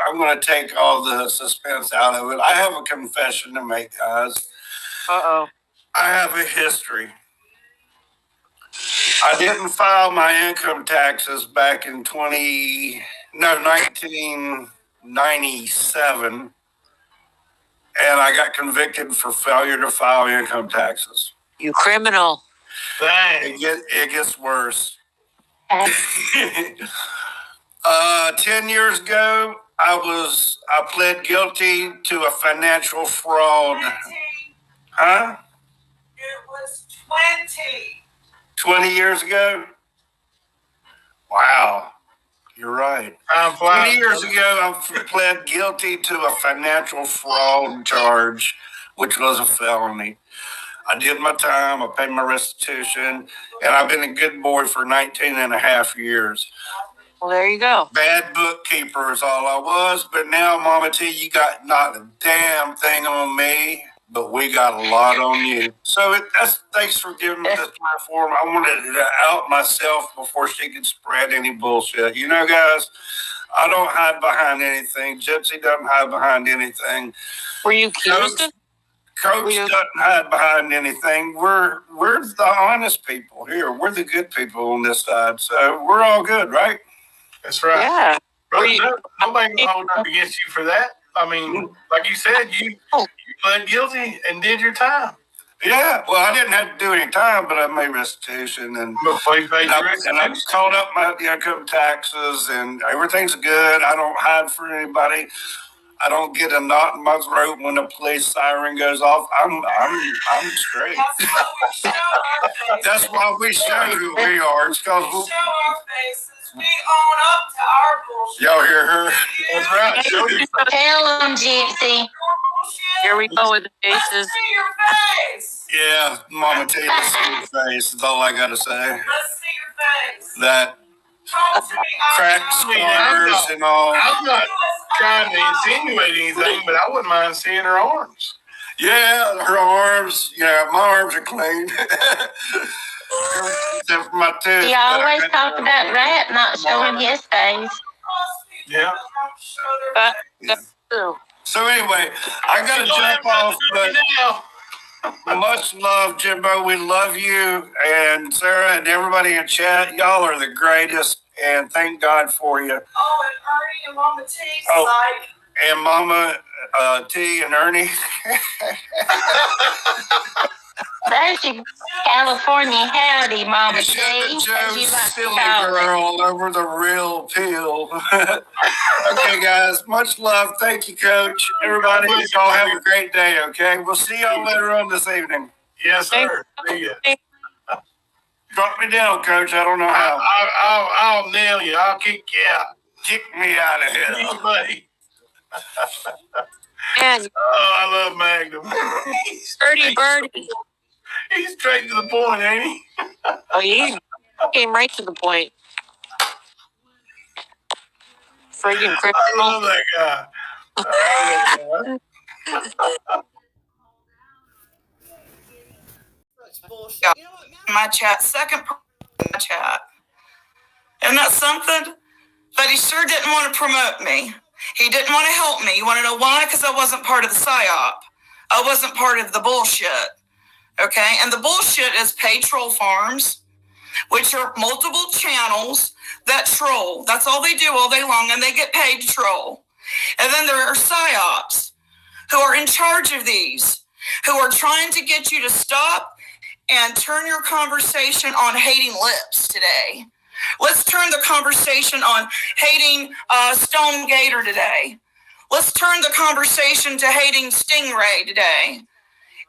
I'm going to take all the suspense out of it. I have a confession to make, guys. Uh-oh. I have a history. I didn't file my income taxes back in 1997, and I got convicted for failure to file income taxes. You criminal. It gets worse. 10 years ago, I pled guilty to a financial fraud. 20. Huh? It was 20 years ago? Wow. You're right. 20 years ago, I pled guilty to a financial fraud charge, which was a felony. I did my time, I paid my restitution, and I've been a good boy for 19 and a half years. Well, there you go. Bad bookkeeper is all I was, but now, Mama T, you got not a damn thing on me, but we got a lot on you. So thanks for giving me this platform. I wanted to out myself before she could spread any bullshit. You know, guys, I don't hide behind anything. Gypsy doesn't hide behind anything. Were you accused of? Coach doesn't hide behind anything. We're the honest people here. We're the good people on this side. So we're all good, right? That's right. Yeah. Brother, nobody can hold up against you for that. I mean, like you said, you pled guilty and did your time. Yeah, well, I didn't have to do any time, but I made restitution, and I'm caught up my income taxes, and everything's good. I don't hide for anybody. I don't get a knot in my throat when the police siren goes off. I'm straight. That's why we show who we are. It's because we show our faces. We own up to our bullshit. Y'all hear her? That's right. Tell them, Gypsy. Here we go with the faces. Let's see your face. Yeah, Mama T, let's see your face. That's all I got to say. Let's see your face. That Talk to me. cracked scars and all. I'm not trying to insinuate anything, but I wouldn't mind seeing her arms. Yeah, her arms. Yeah, my arms are clean. Except for my tooth. He always talked about Rat not showing his face. Yeah. That's true. So anyway, I got to jump off, but much love, Jimbo. We love you, and Sarah and everybody in chat. Y'all are the greatest, and thank God for you. Oh, and Ernie and Mama T. And Mama T and Ernie. There's your California howdy, Mama T. Joe's silly girl over the real pill. Okay, guys. Much love. Thank you, Coach. Everybody, y'all have a great day, okay? We'll see y'all later on this evening. Yes, sir. See ya. Drop me down, Coach. I don't know how. I'll nail you. I'll kick you out. Kick me out of here. Buddy. And I love Magnum. Birdie. He's straight to the point, ain't he? Oh, he came right to the point. Friggin' criminal. I love that guy. My chat, second in my chat. Isn't that something? But he sure didn't want to promote me. He didn't want to help me. You want to know why? Because I wasn't part of the psyop. I wasn't part of the bullshit. Okay? And the bullshit is paid troll farms, which are multiple channels that troll. That's all they do all day long, and they get paid to troll. And then there are psyops who are in charge of these, who are trying to get you to stop and turn your conversation on hating lips today. Let's turn the conversation on hating Stone Gator today. Let's turn the conversation to hating Stingray today.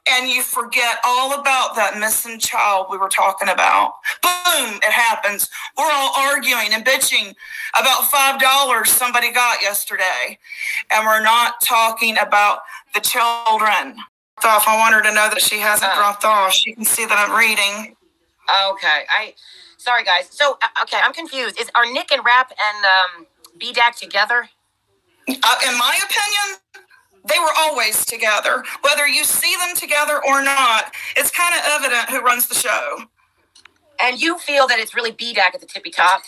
And you forget all about that missing child we were talking about. Boom, it happens. We're all arguing and bitching about $5 somebody got yesterday. And we're not talking about the children. I want her to know that she hasn't dropped off. She can see that I'm reading. Okay. Sorry, guys. So, okay, I'm confused. Are Nick and Rap and BDAC together? In my opinion, they were always together. Whether you see them together or not, it's kind of evident who runs the show. And you feel that it's really BDAC at the tippy top?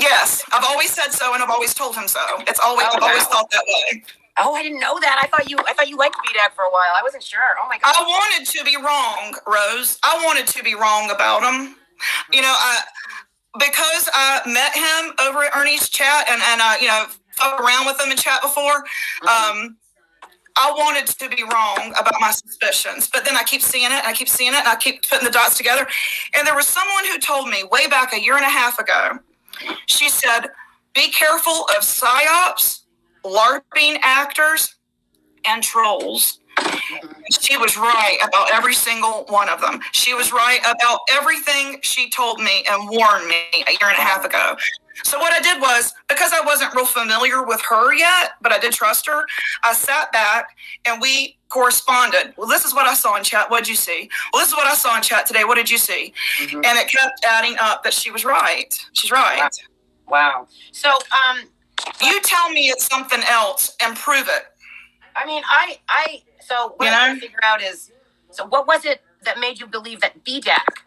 Yes, I've always said so, and I've always told him so. I've always thought that way. Oh, I didn't know that. I thought you liked BDAC for a while. I wasn't sure. Oh my God. I wanted to be wrong, Rose. I wanted to be wrong about him. You know, because I met him over at Ernie's chat and you know, fucked around with him in chat before. I wanted to be wrong about my suspicions, but then I keep seeing it, and I keep seeing it, and I keep putting the dots together. And there was someone who told me way back a year and a half ago. She said, "Be careful of psyops, LARPing actors, and trolls." She was right about every single one of them. She was right about everything she told me and warned me a year and a half ago. So what I did was, because I wasn't real familiar with her yet, but I did trust her, I sat back and we corresponded. Well, this is what I saw in chat. What'd you see? Well, this is what I saw in chat today. What did you see? And it kept adding up that she was right. She's right. Wow. So, you tell me it's something else and prove it. I mean, so what I'm trying to figure out is, so what was it that made you believe that BDAC,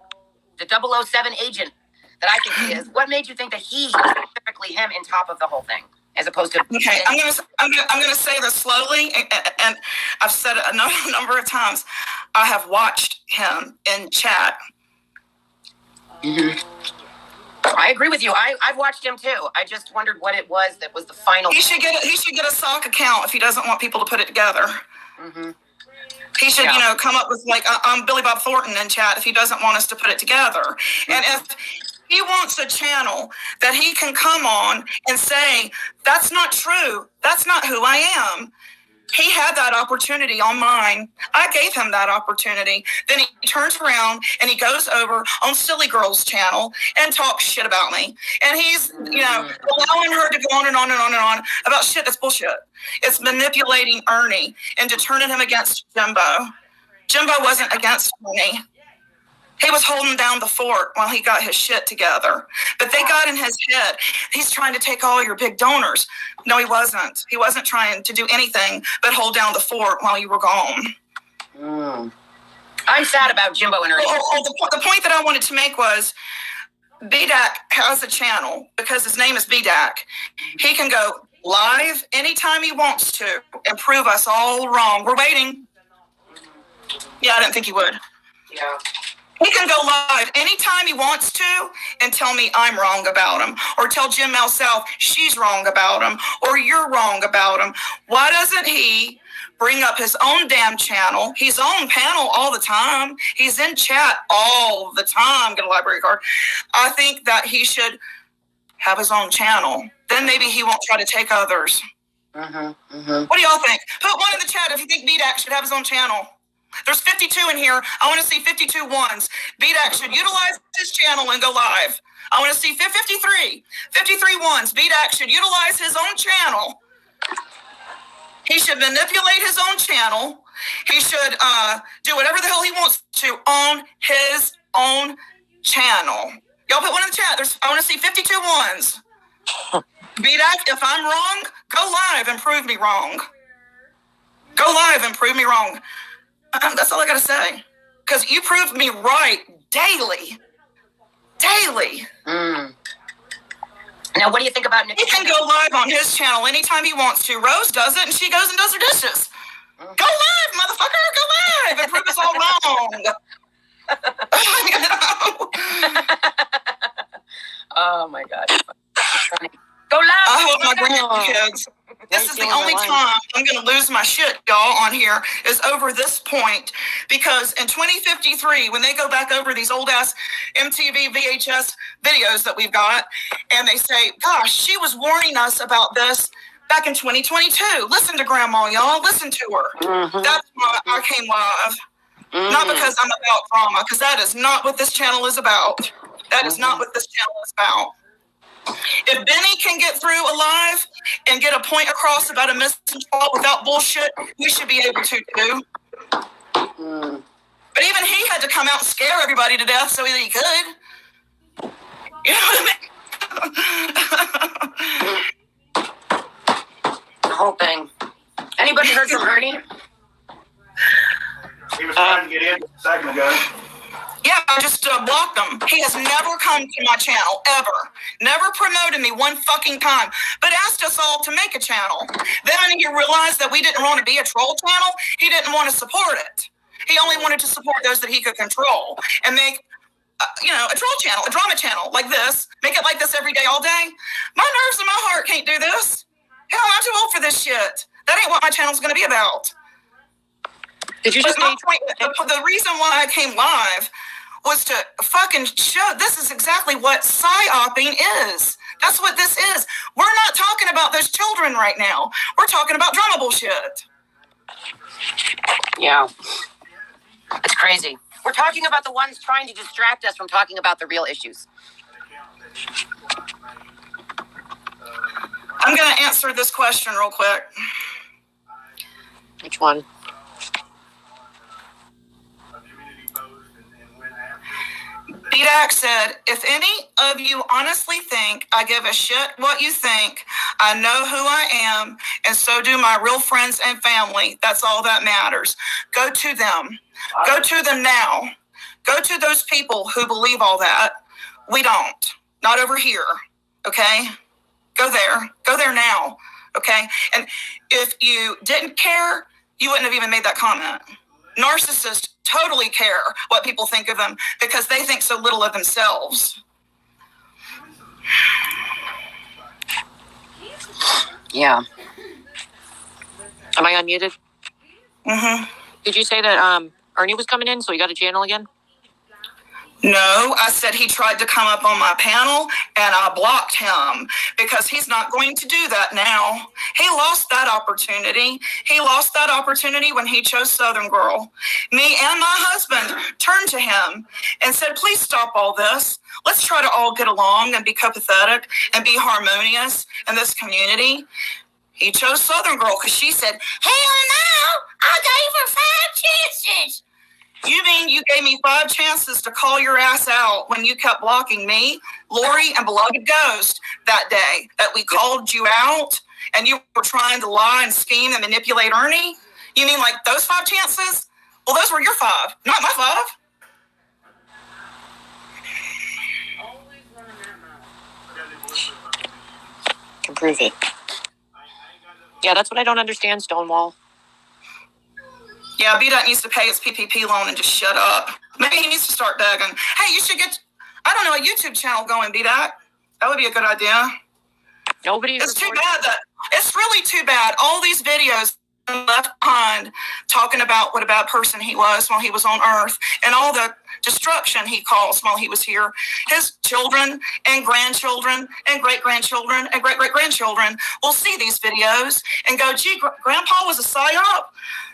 the 007 agent that I think he is, what made you think that he was specifically him in top of the whole thing, as opposed to? Okay, I'm gonna say this slowly, and I've said it a number of times. I have watched him in chat. I agree with you. I've watched him too. I just wondered what it was that was the final. He should get a sock account if he doesn't want people to put it together. He should, you know, come up with like, I'm Billy Bob Thornton in chat if he doesn't want us to put it together. And if he wants a channel that he can come on and say, that's not true, that's not who I am. He had that opportunity on mine. I gave him that opportunity. Then he turns around and he goes over on Silly Girl's channel and talks shit about me. And he's, you know, allowing her to go on and on and on and on about shit that's bullshit. It's manipulating Ernie into turning him against Jimbo. Jimbo wasn't against me. He was holding down the fort while he got his shit together. But they got in his head, he's trying to take all your big donors. No, he wasn't. He wasn't trying to do anything but hold down the fort while you were gone. I'm sad about Jimbo and Ernie. The point that I wanted to make was, BDAC has a channel because his name is BDAC. He can go live anytime he wants to and prove us all wrong. We're waiting. Yeah, I didn't think he would. Yeah. He can go live anytime he wants to and tell me I'm wrong about him, or tell Jim Mel South she's wrong about him, or you're wrong about him. Why doesn't he bring up his own damn channel? He's on panel all the time. He's in chat all the time. Get a library card. I think that he should have his own channel. Then maybe he won't try to take others. What do y'all think? Put one in the chat if you think BDAC should have his own channel. There's 52 in here. I want to see 52 ones. BDAC should utilize his channel and go live. I want to see 53 ones. BDAC should utilize his own channel. He should manipulate his own channel. He should do whatever the hell he wants to on his own channel. Y'all put one in the chat. I want to see 52 ones. BDAC, if I'm wrong, go live and prove me wrong. Go live and prove me wrong. That's all I gotta say. Because you proved me right daily. Now, what do you think about Nick? He can go live on his channel anytime he wants to. Rose does it, and she goes and does her dishes. Go live, motherfucker. Go live and prove us all wrong. Oh, my God. Go live. I hope my grandkids. This is the only time I'm going to lose my shit, y'all, on here, is over this point. Because in 2053, when they go back over these old-ass MTV VHS videos that we've got, and they say, gosh, she was warning us about this back in 2022. Listen to Grandma, y'all. Listen to her. That's why I came live. Not because I'm about drama, because that is not what this channel is about. That is not what this channel is about. If Benny can get through alive and get a point across about a missing fault without bullshit, we should be able to too. But even he had to come out and scare everybody to death so that he could. You know what I mean? The whole thing. Anybody heard from Ernie? He was trying to get in a second ago. Yeah, Yeah, I just blocked him. He has never come to my channel, ever. Never promoted me one fucking time, but asked us all to make a channel. Then he realized that we didn't want to be a troll channel. He didn't want to support it. He only wanted to support those that he could control and make, a troll channel, a drama channel like this. Make it like this every day, all day. My nerves and my heart can't do this. Hell, I'm too old for this shit. That ain't what my channel's going to be about. Did you just say the reason why I came live was to fucking show this is exactly what psyoping is. That's what this is. We're not talking about those children right now. We're talking about drama bullshit. Yeah. It's crazy. We're talking about the ones trying to distract us from talking about the real issues. I'm going to answer this question real quick. which one? BDAC said, if any of you honestly think I give a shit what you think, I know who I am, and so do my real friends and family. That's all that matters. Go to them. Go to them now. Go to those people who believe all that. We don't. Not over here. Okay? Go there. Go there now. Okay? And if you didn't care, you wouldn't have even made that comment. Narcissists totally care what people think of them because they think so little of themselves. Yeah. Am I unmuted? Mm-hmm. Did you say that Ernie was coming in, so he got a channel again? No, I said he tried to come up on my panel and I blocked him because he's not going to do that now. He lost that opportunity. He lost that opportunity when he chose Southern Girl. Me and my husband turned to him and said, please stop all this. Let's try to all get along and be copacetic and be harmonious in this community. He chose Southern Girl because she said, hell no, I gave her 5 chances. You mean you gave me 5 chances to call your ass out when you kept blocking me, Lori, and Beloved Ghost that day that we called you out and you were trying to lie and scheme and manipulate Ernie? You mean like those 5 chances? Well, those were your 5, not my 5. Can prove it. Yeah, that's what I don't understand, Stonewall. Yeah, B-Dot needs to pay his PPP loan and just shut up. Maybe he needs to start begging. Hey, you should get, I don't know, a YouTube channel going, B-Dot. That would be a good idea. It's too bad that, it's really too bad. All these videos left behind talking about what a bad person he was while he was on Earth and all the destruction he caused while he was here. His children and grandchildren and great-grandchildren and great-great-grandchildren will see these videos and go, gee, Grandpa was a psyop.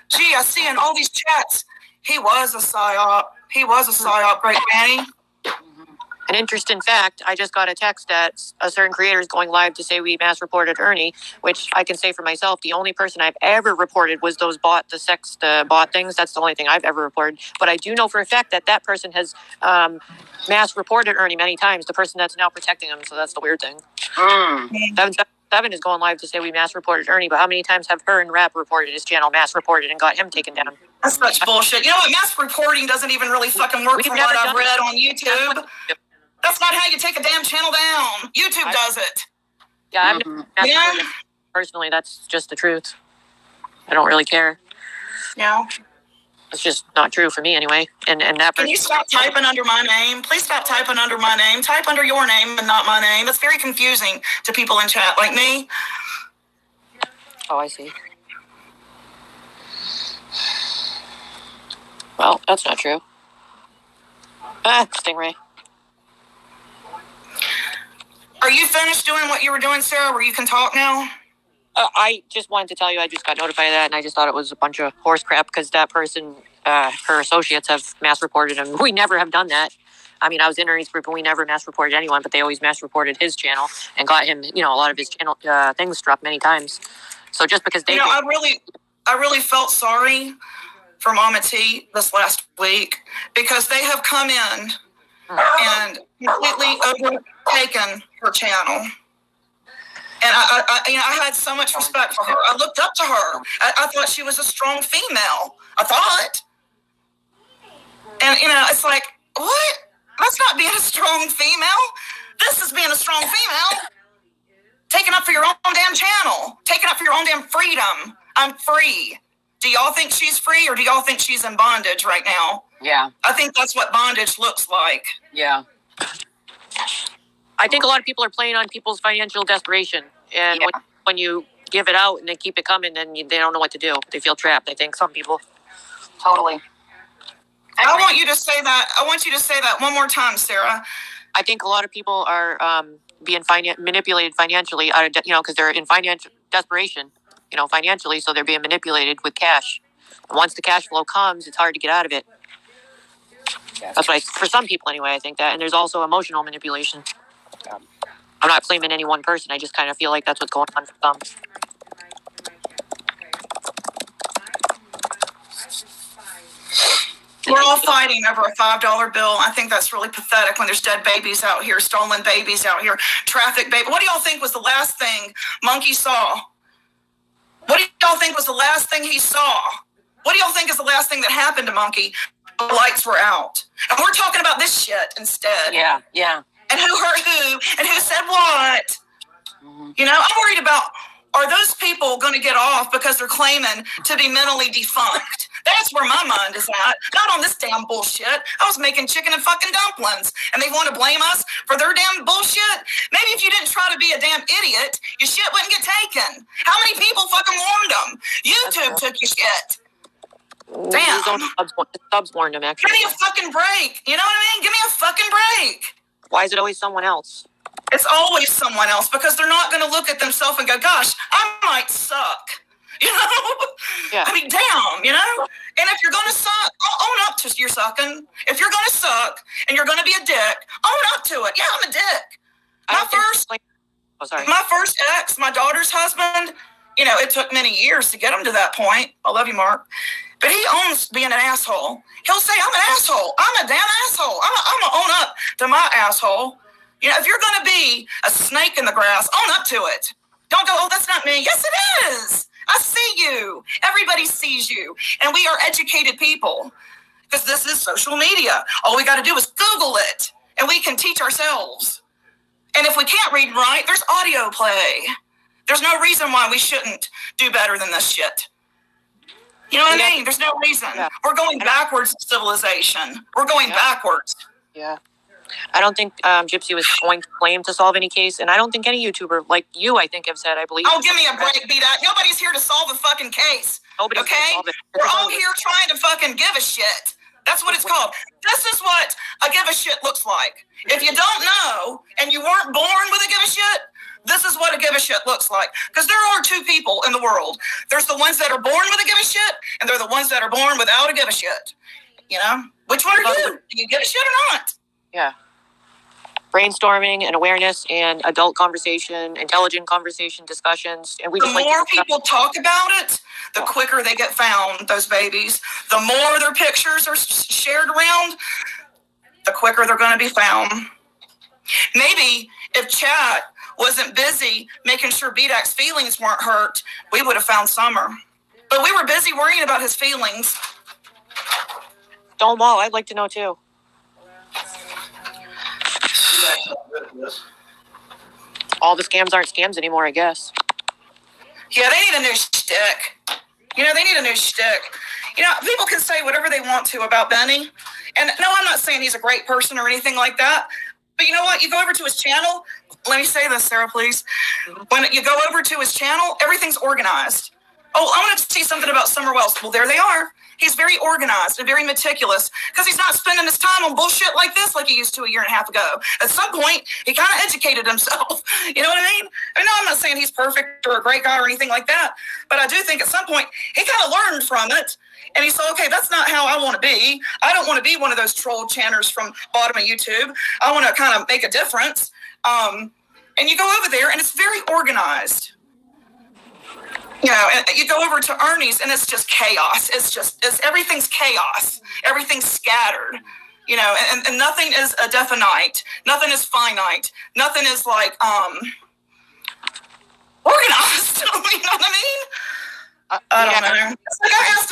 Gee, I see in all these chats, he was a psyop. He was a psyop, great Granny. An interesting fact, I just got a text that a certain creator is going live to say we mass reported Ernie, which I can say for myself, the only person I've ever reported was those bot things. That's the only thing I've ever reported. But I do know for a fact that that person has mass reported Ernie many times, the person that's now protecting him. So that's the weird thing. 777 is going live to say we mass reported Ernie, but how many times have her and Rap reported his channel, mass reported, and got him taken down? That's such bullshit. You know what? Mass reporting doesn't even really fucking work from what I've read on YouTube. That's not how you take a damn channel down. YouTube does it. Yeah, I've never reported personally. That's just the truth. I don't really care. Yeah. It's just not true for me anyway. And that. Can you stop typing under my name? Please stop typing under my name. Type under your name and not my name. It's very confusing to people in chat like me. Oh, I see. Well, that's not true. Stingray. Are you finished doing what you were doing, Sarah, where you can talk now? I just wanted to tell you I just got notified of that, and I just thought it was a bunch of horse crap because that person, her associates have mass reported him. We never have done that. I mean, I was in Ernie's group, and we never mass reported anyone, but they always mass reported his channel and got him, a lot of his channel things struck many times. So just because they, I really felt sorry for Mama T this last week because they have come in and completely overtaken her channel. And I had so much respect for her. I looked up to her. I thought she was a strong female. I thought. And, it's like, what? That's not being a strong female. This is being a strong female. Taking up for your own damn channel. Taking up for your own damn freedom. I'm free. Do y'all think she's free or do y'all think she's in bondage right now? Yeah. I think that's what bondage looks like. Yeah. I think a lot of people are playing on people's financial desperation. And when you give it out and they keep it coming, then they don't know what to do. They feel trapped, I think, some people. Totally. I want you to say that. I want you to say that one more time, Sarah. I think a lot of people are being manipulated financially out of, because they're in financial desperation, financially. So they're being manipulated with cash. And once the cash flow comes, it's hard to get out of it. That's what for some people anyway, I think that. And there's also emotional manipulation. I'm not claiming any one person. I just kind of feel like that's what's going on for some. We're all fighting over a $5 bill. I think that's really pathetic when there's dead babies out here, stolen babies out here, trafficked babies. What do y'all think was the last thing Monkey saw? What do y'all think was the last thing he saw? What do y'all think is the last thing that happened to Monkey? The lights were out. And we're talking about this shit instead. Yeah, yeah. And who hurt who, and who said what. I'm worried about, are those people going to get off because they're claiming to be mentally defunct? That's where my mind is at. Not on this damn bullshit. I was making chicken and fucking dumplings, and they want to blame us for their damn bullshit? Maybe if you didn't try to be a damn idiot, your shit wouldn't get taken. How many people fucking warned them? YouTube took your shit. Damn. Subs warned him, actually. Give me a fucking break. You know what I mean? Give me a fucking break. Why is it always someone else? It's always someone else because they're not going to look at themselves and go, gosh, I might suck. Yeah. I mean, damn, And if you're going to suck, own up to your sucking. If you're going to suck and you're going to be a dick, own up to it. Yeah, I'm a dick. My first ex, my daughter's husband, it took many years to get him to that point. I love you, Mark. But he owns being an asshole. He'll say, I'm an asshole. I'm a damn asshole. I'm going to own up to my asshole. If you're going to be a snake in the grass, own up to it. Don't go, oh, that's not me. Yes, it is. I see you. Everybody sees you. And we are educated people because this is social media. All we got to do is Google it and we can teach ourselves. And if we can't read and write, there's audio play. There's no reason why we shouldn't do better than this shit. You know what I mean? There's no reason. Yeah. We're going backwards in civilization. We're going backwards. Yeah. I don't think Gypsy was going to claim to solve any case, and I don't think any YouTuber like you, I think, have said, I believe. Oh, give me a break, B-Dot. Nobody's here to solve a fucking case. Nobody's okay? Solve it. We're all here trying to fucking give a shit. That's what it's called. This is what a give a shit looks like. If you don't know, and you weren't born with a give a shit, this is what a give a shit looks like. Because there are two people in the world. There's the ones that are born with a give a shit, and they're the ones that are born without a give a shit. Which one are you? Do you give a shit or not? Yeah. Brainstorming and awareness and adult conversation, intelligent conversation, discussions. And the more people talk about it, the quicker they get found, those babies. The more their pictures are shared around, the quicker they're going to be found. Maybe if chat wasn't busy making sure BDAC's feelings weren't hurt, we would have found Summer. But we were busy worrying about his feelings. Don't I'd like to know too. All the scams aren't scams anymore, I guess. Yeah, they need a new shtick. They need a new shtick. People can say whatever they want to about Benny. And no, I'm not saying he's a great person or anything like that. But you know what? You go over to his channel. Let me say this, Sarah, please. When you go over to his channel, everything's organized. Oh, I want to see something about Summer Wells. Well, there they are. He's very organized and very meticulous because he's not spending his time on bullshit like this like he used to a year and a half ago. At some point, he kind of educated himself. You know what I mean? No, I'm not saying he's perfect or a great guy or anything like that. But I do think at some point, he kind of learned from it. And he said, okay, that's not how I want to be. I don't want to be one of those troll chanters from bottom of YouTube. I want to kind of make a difference. And you go over there, and it's very organized. And you go over to Ernie's, and it's just chaos. Everything's chaos. Everything's scattered. And nothing is a definite. Nothing is finite. Nothing is like organized. You know what I mean? I don't know. It's like I asked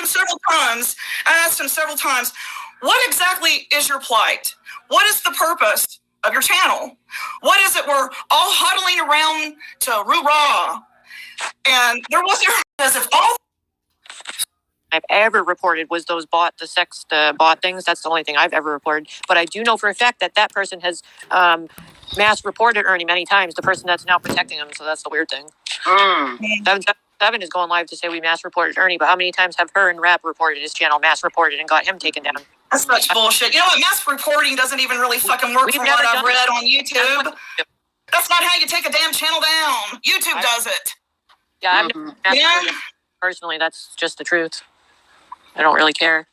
him several times, What exactly is your plight? What is the purpose of your channel? What is it we're all huddling around to roo-rah? And there wasn't, as if all I've ever reported was those bot things. That's the only thing I've ever reported. But I do know for a fact that that person has mass reported Ernie many times, the person that's now protecting him. So that's the weird thing. 777 is going live to say we mass reported Ernie, but how many times have her and Rap reported his channel, mass reported, and got him taken down? That's such bullshit. You know what? Mass reporting doesn't even really fucking work from what I've read on YouTube. That's not how you take a damn channel down. YouTube does it. Yeah, I've never mass reported personally. That's just the truth. I don't really care.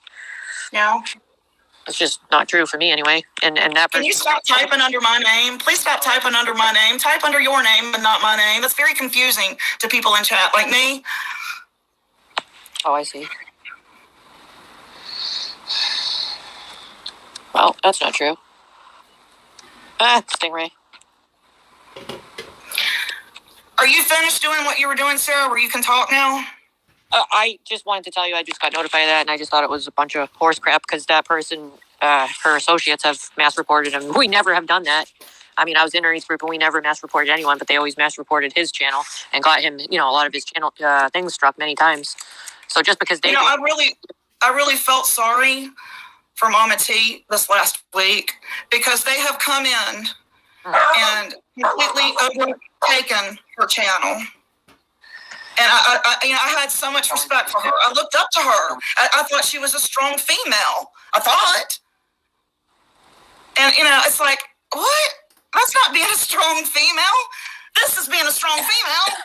Yeah. It's just not true for me anyway. And that Can you stop typing under my name? Please stop typing under my name. Type under your name and not my name. That's very confusing to people in chat like me. Oh, I see. Well, that's not true. Stingray. Are you finished doing what you were doing, Sarah, where you can talk now? I just wanted to tell you I just got notified of that, and I just thought it was a bunch of horse crap because that person, her associates have mass reported him. We never have done that. I mean, I was in Ernie's group, and we never mass reported anyone, but they always mass reported his channel and got him, a lot of his channel things struck many times. So just because they, I really felt sorry for Mama T this last week because they have come in and completely overtaken her channel. And I had so much respect for her. I looked up to her. I thought she was a strong female. I thought. And, it's like, what? That's not being a strong female. This is being a strong female.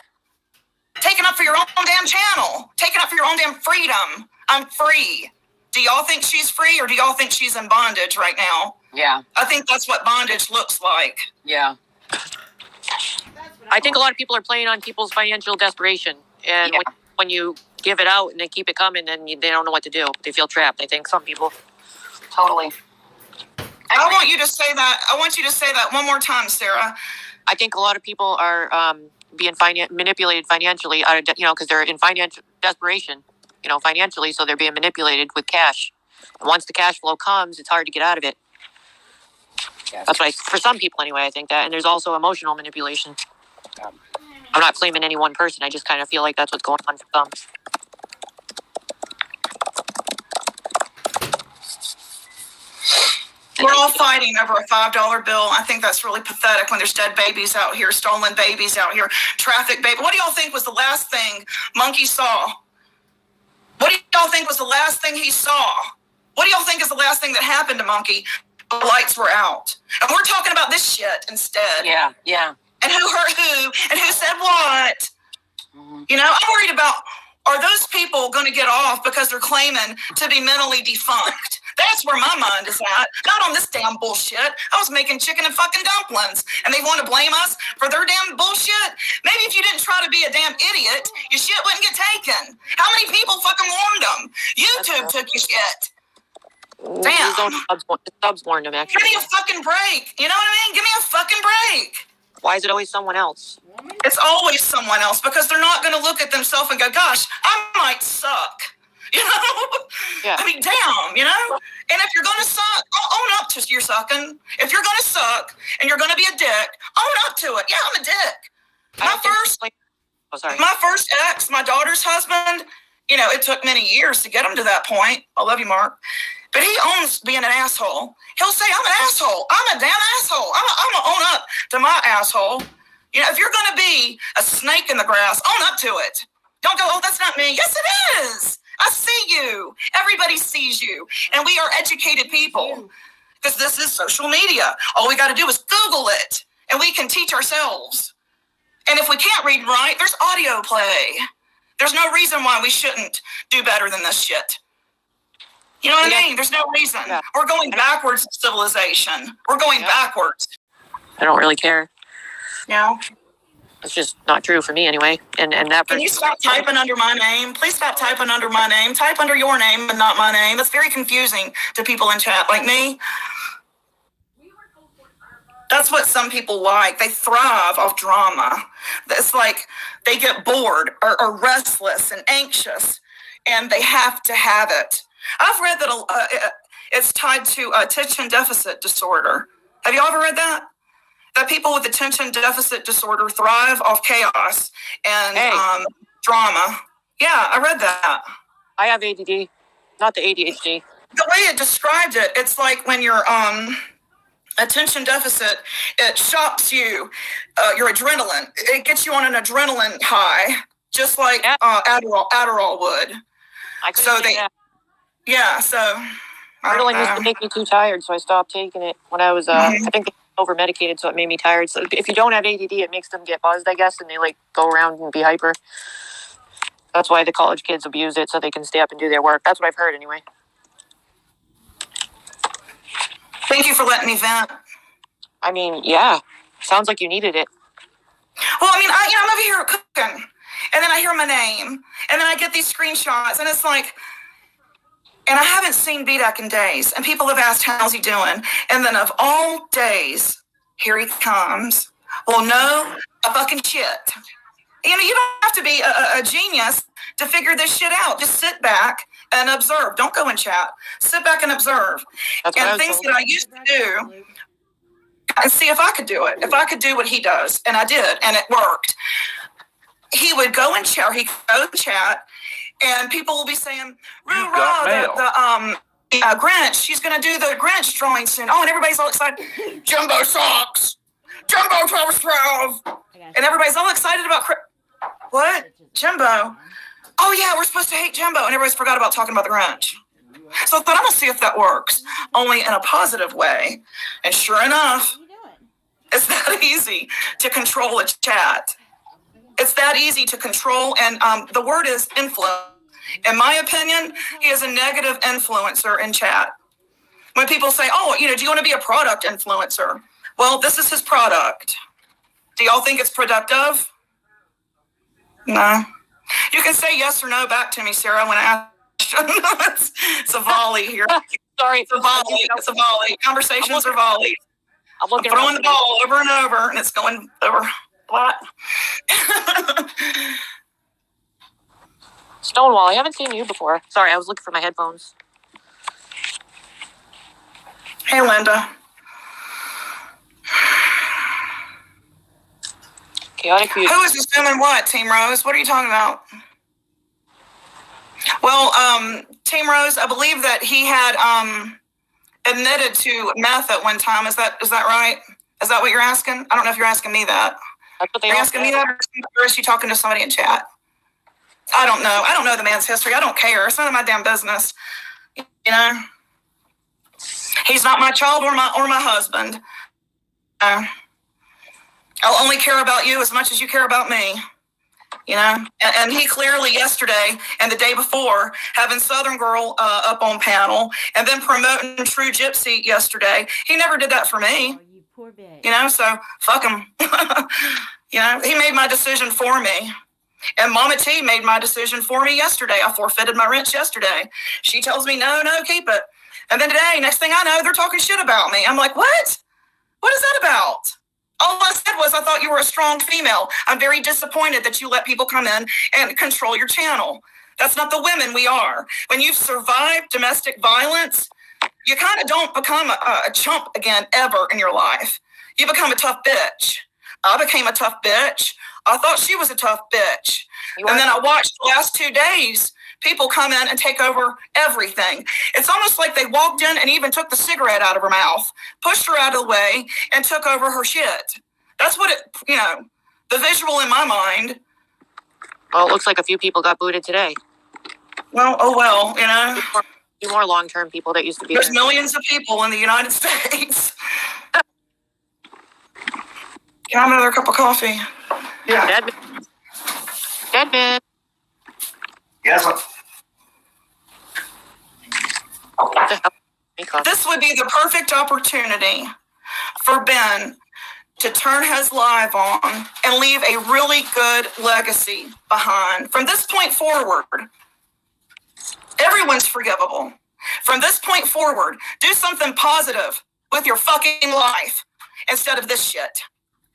Taking up for your own damn channel. Taking up for your own damn freedom. I'm free. Do y'all think she's free or do y'all think she's in bondage right now? Yeah. I think that's what bondage looks like. Yeah. I think a lot of people are playing on people's financial desperation. And when you give it out and they keep it coming, then they don't know what to do. They feel trapped, I think, some people. Totally. I want you to say that. I want you to say that one more time, Sarah. I think a lot of people are being manipulated financially, because they're in financial desperation, financially. So they're being manipulated with cash. And once the cash flow comes, it's hard to get out of it. Yes. That's what for some people anyway, I think that. And there's also emotional manipulation. I'm not blaming any one person. I just kind of feel like that's what's going on for some. We're all fighting over a $5 bill. I think that's really pathetic when there's dead babies out here, stolen babies out here, traffic baby. What do y'all think was the last thing Monkey saw? What do y'all think was the last thing he saw? What do y'all think is the last thing that happened to Monkey? The lights were out. And we're talking about this shit instead. Yeah. And who hurt who, and who said what. I'm worried about, are those people going to get off because they're claiming to be mentally defunct? That's where my mind is at. Not on this damn bullshit. I was making chicken and fucking dumplings, and they want to blame us for their damn bullshit? Maybe if you didn't try to be a damn idiot, your shit wouldn't get taken. How many people fucking warned them? YouTube took your shit. Damn. Subs warned him, actually. Give me a fucking break. You know what I mean? Give me a fucking break. Why is it always someone else? It's always someone else because they're not going to look at themselves and go, gosh, I might suck. Yeah. I mean, damn, And if you're going to suck, own up to your sucking. If you're going to suck and you're going to be a dick, own up to it. Yeah, I'm a dick. My first ex, my daughter's husband, it took many years to get him to that point. I love you, Mark. But he owns being an asshole. He'll say, I'm an asshole. I'm a damn asshole. I'm going to own up to my asshole. If you're going to be a snake in the grass, own up to it. Don't go, oh, that's not me. Yes, it is. I see you. Everybody sees you. And we are educated people because this is social media. All we got to do is Google it and we can teach ourselves. And if we can't read and write, there's audio play. There's no reason why we shouldn't do better than this shit. You know what I mean? There's no reason. Yeah. We're going backwards in civilization. We're going backwards. I don't really care. Yeah. It's just not true for me anyway. And that. Can you stop typing under my name? Please stop typing under my name. Type under your name and not my name. That's very confusing to people in chat like me. That's what some people like. They thrive off drama. It's like they get bored or restless and anxious, and they have to have it. I've read that it's tied to attention deficit disorder. Have you ever read that? That people with attention deficit disorder thrive off chaos and drama. Yeah, I read that. I have ADD, not the ADHD. The way it described it, it's like when you're attention deficit, it shocks you, your adrenaline. It gets you on an adrenaline high, just like Adderall would. Adderall used to make me too tired, so I stopped taking it when I was, I think they over medicated, so it made me tired. So if you don't have ADD, it makes them get buzzed, I guess, and they like go around and be hyper. That's why the college kids abuse it, so they can stay up and do their work. That's what I've heard anyway. Thank you for letting me vent. I mean, yeah. Sounds like you needed it. Well, I mean, I'm over here cooking, and then I hear my name, and then I get these screenshots, and it's like, and I haven't seen BDAC in days, and people have asked, how's he doing? And then of all days, here he comes. Well, no, a fucking shit. You know, you don't have to be a genius to figure this shit out. Just sit back and observe. Don't go and chat. Sit back and observe. And things that I used to do, and see if I could do it. If I could do what he does. And I did, and it worked. He would go and chat. He'd go and chat, and people will be saying, the Grinch, she's going to do the Grinch drawing soon. Oh, and everybody's all excited. Jumbo socks. Jumbo 12. And everybody's all excited about what? Jimbo. Oh, yeah, we're supposed to hate Jimbo. And everybody's forgot about talking about the Grinch. So I thought, I'm going to see if that works. Only in a positive way. And sure enough, it's that easy to control a chat. It's that easy to control. And the word is influence. In my opinion, he is a negative influencer in chat. When people say, oh, do you want to be a product influencer? Well, this is his product. Do y'all think it's productive? No. You can say yes or no back to me, Sarah, when I ask. It's a volley here. Sorry. It's a volley. Conversations are volleys. I'm throwing the ball over and over, and it's going over. What? Stonewall, I haven't seen you before. Sorry, I was looking for my headphones. Hey, Linda. Chaotic view. Who is assuming what, Team Rose? What are you talking about? Well, Team Rose, I believe that he had admitted to meth at one time. Is that right? Is that what you're asking? I don't know if you're asking me that. That's what they are you asking me that, or is she talking to somebody in chat? I don't know. I don't know the man's history. I don't care. It's none of my damn business. He's not my child or my husband. I'll only care about you as much as you care about me. And he clearly yesterday and the day before having Southern Girl up on panel and then promoting True Gypsy yesterday. He never did that for me. Oh, you poor babe. So fuck him. He made my decision for me. And Mama T made my decision for me yesterday. I forfeited my rent yesterday. She tells me, no, keep it. And then today, next thing I know, they're talking shit about me. I'm like, what? What is that about? All I said was I thought you were a strong female. I'm very disappointed that you let people come in and control your channel. That's not the women we are. When you've survived domestic violence, you kind of don't become a chump again ever in your life. You become a tough bitch. I became a tough bitch. I thought she was a tough bitch. And then I watched the last 2 days, people come in and take over everything. It's almost like they walked in and even took the cigarette out of her mouth, pushed her out of the way, and took over her shit. That's what the visual in my mind. Well, it looks like a few people got booted today. Well, A few more long-term people that used to be There's there. Millions of people in the United States. Can I have another cup of coffee? Yeah. Dead man. Yes. What the hell? This would be the perfect opportunity for Ben to turn his live on and leave a really good legacy behind. From this point forward, everyone's forgivable. From this point forward, do something positive with your fucking life instead of this shit.